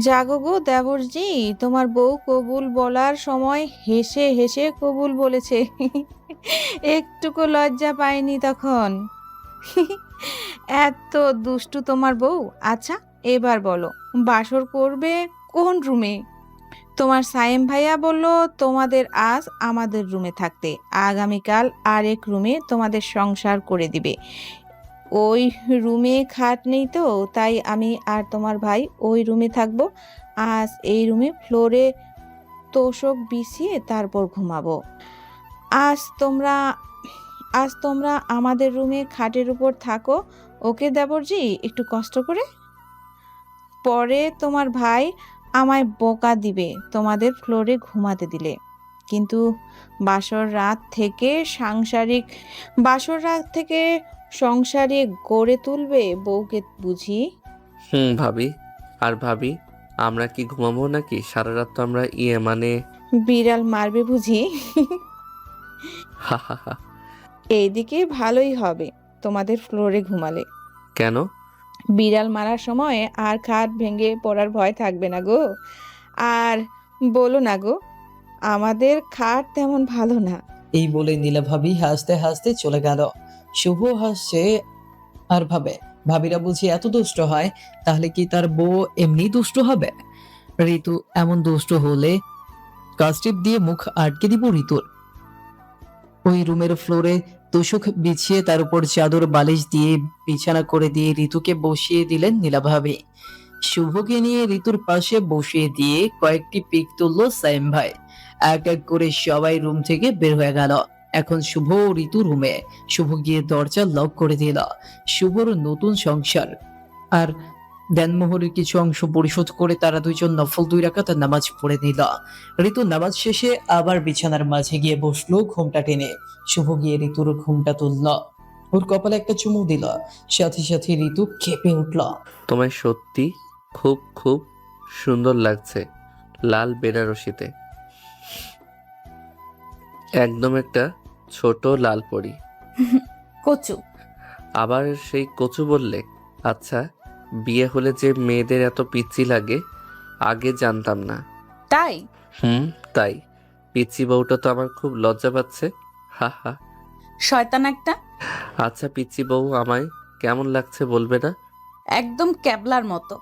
জাগো গো দেবরজি, তোমার বউ কবুল বলার সময় হেসে হেসে কবুল বলেছে। একটুকু লজ্জা পায়নি তখন। এত দুষ্টু তোমার বউ। আচ্ছা এবার বলো, বাসর করবে কোন রুমে? তোমার সায়েম ভাইয়া বলল তোমাদের আজ আমাদের রুমে থাকতে, আগামীকাল আরেক রুমে তোমাদের সংসার করে দিবে। ওই রুমে খাট নেই তো, তাই আমি আর তোমার ভাই ওই রুমে থাকবো। আজ এই রুমে ফ্লোরে তোশক বিছিয়ে তারপর ঘুমাবো। আজ তোমরা আজ তোমরা আমাদের রুমে খাটের উপর থাকো, ওকে দেবরজি, একটু কষ্ট করে। পরে তোমার ভাই আমায় বোকা দিবে তোমাদের ফ্লোরে ঘুমাতে দিলে। কিন্তু বাসর রাত থেকে সংসারিক গড়ে তুলবে বউকে বুঝি। ভাবি। আর ভাবি, আমরা কি ঘুমাবো নাকি সারা রাত? তো আমরা মানে বিড়াল মারবে বুঝি। হা হা হা। এইদিকে ভালোই হবে তোমাদের ফ্লোরে ঘুমালে। কেন? বিড়াল মারার সময় আর খাট ভেঙে পড়ার ভয় থাকবে না গো। আর বলো না গো, আমাদের খাট তেমন ভালো না। এই বলে নীলাভাবি হাসতে হাসতে চলে গেল। শুভ হাসছে আর ভাবে, ভাবিরা বুঝি এত দুষ্ট হয়, তাহলে কি তার বউ এমনি দুষ্ট হবে? ঋতু এমন দুষ্ট হলে কাস্টিপ দিয়ে মুখ আটকে দিব ঋতুর। ওই রুমের ফ্লোরে তোশক বিছিয়ে তার উপর চাদর বালিশ দিয়ে বিছানা করে দিয়ে ঋতুকে বসিয়ে দিলেন নীলাভাবি। শুভকে নিয়ে ঋতুর পাশে বসিয়ে দিয়ে কয়েকটি পিক তুললো সাইম ভাই। এক এক করে সবাই রুম থেকে বের হয়ে গেল। এখন শুভ ও ঋতু রুমে। শুভ গিয়ে দরজা লক করে দিল। শুভর নতুন সংসার আর দেনমোহরের কিছু অংশ পরিশোধ করে তারা দুইজন নফল 2 রাকাত নামাজ পড়ে নিল। ঋতু নামাজ শেষে আবার বিছানার মাঝে গিয়ে বসলো ঘুমটা টেনে। শুভ গিয়ে ঋতুর ঘুমটা তুলল, ওর কপালে একটা চুমু দিল। সাথে সাথে ঋতু কেঁপে উঠল। তোমায় সত্যি খুব খুব সুন্দর লাগছে লাল বেনারসিতে। একদম একটা ছোট লাল পরি। কচু। আবার সেই কচু বললে? আচ্ছা, বিয়ে হলে যে মেয়েদের এত পিচ্ছি লাগে আগে জানতাম না। তাই? তাই। পিচ্ছি বউটা তো আমার খুব লজ্জা পাচ্ছে। হা হা। শয়তান একটা। আচ্ছা পিচ্ছি বউ আমায় কেমন লাগছে বলবে না? একদম ক্যাবলার মতো।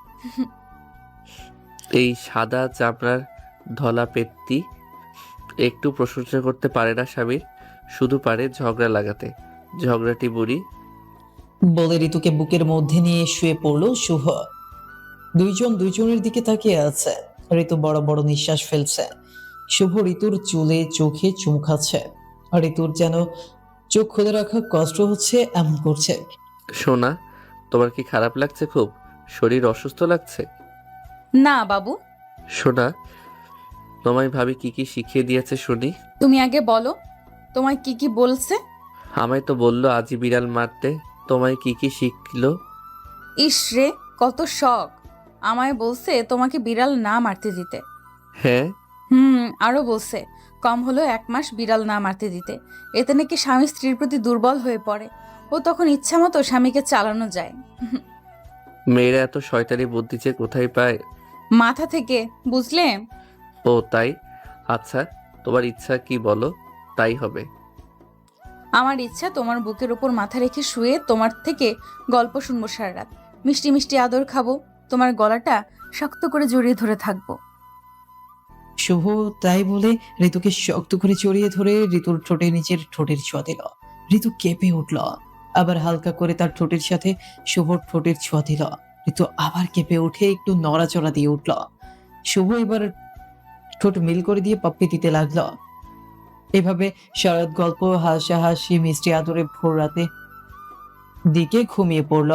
এই সাদা চামড়ার ধলা পেত্তি একটু প্রশংসা করতে পারে না স্বামীর, শুধু পারে ঝগড়া লাগাতে। ঝগড়াটি বুড়ি। বলে ঋতুকে বুকের মধ্যে নিয়ে শুয়ে পড়লো শুভ। দুইজন দুইজনের দিকে তাকিয়ে আছে। ঋতু বড় বড় নিঃশ্বাস ফেলছে। শুভ ঋতুর চুলে চোখে চুমু খাচ্ছে। আর ঋতুর যেন চোখ খুলে রাখা কষ্ট হচ্ছে এমন করছে। সোনা, তোমার কি খারাপ লাগছে? খুব শরীর অসুস্থ লাগছে? না বাবু। সোনা, তোমায় ভাবি কি কি শিখিয়ে দিয়েছে শুনি। তুমি আগে বলো, তোমায় কি কি বলছে? আমায় তো বললো আজই বিড়াল মারতে। তোমায় কি কি শিখলো? ইস রে, কত শখ। আমায় বলছে তোমাকে বিড়াল না মারতে দিতে। হ্যাঁ। আরো বলছে কম হলো 1 মাস বিড়াল না মারতে দিতে। এতে নাকি স্বামী স্ত্রীর প্রতি দুর্বল হয়ে পড়ে, ও তখন ইচ্ছা মতো স্বামীকে চালানো যায়। মেয়েরা এত শয়তানি বুদ্ধি যে কোথায় পায়? মাথা থেকে, বুঝলে? ও তাই? আচ্ছা, তোমার ইচ্ছা কি বলো, তাই হবে। আমার ইচ্ছা তোমার বুকের উপর মাথা রেখে শুয়ে তোমার থেকে গল্প শুনবো সারা রাত, মিষ্টি মিষ্টি আদর খাবো, তোমার গলাটা শক্ত করে জড়িয়ে ধরে থাকবো। শুভ তাই বলে ঋতুকে শক্ত করে জড়িয়ে ধরে ঋতুর ঠোঁটের নিচের ঠোঁটের ছোঁয়া দিল। ঋতু কেঁপে উঠল। আবার হালকা করে তার ঠোঁটের সাথে শুভর ঠোঁটের ছোঁয়া দিল। ঋতু আবার কেঁপে উঠে একটু নড়াচড়া দিয়ে উঠল। শুভ এবার ঠোঁট মিল করে দিয়ে পাপ্পি দিতে লাগলো। এভাবে সারাত গল্প, হাসাহাসি, মিষ্টি আদরে ভোর রাতে দিকে ঘুমিয়ে পড়ল।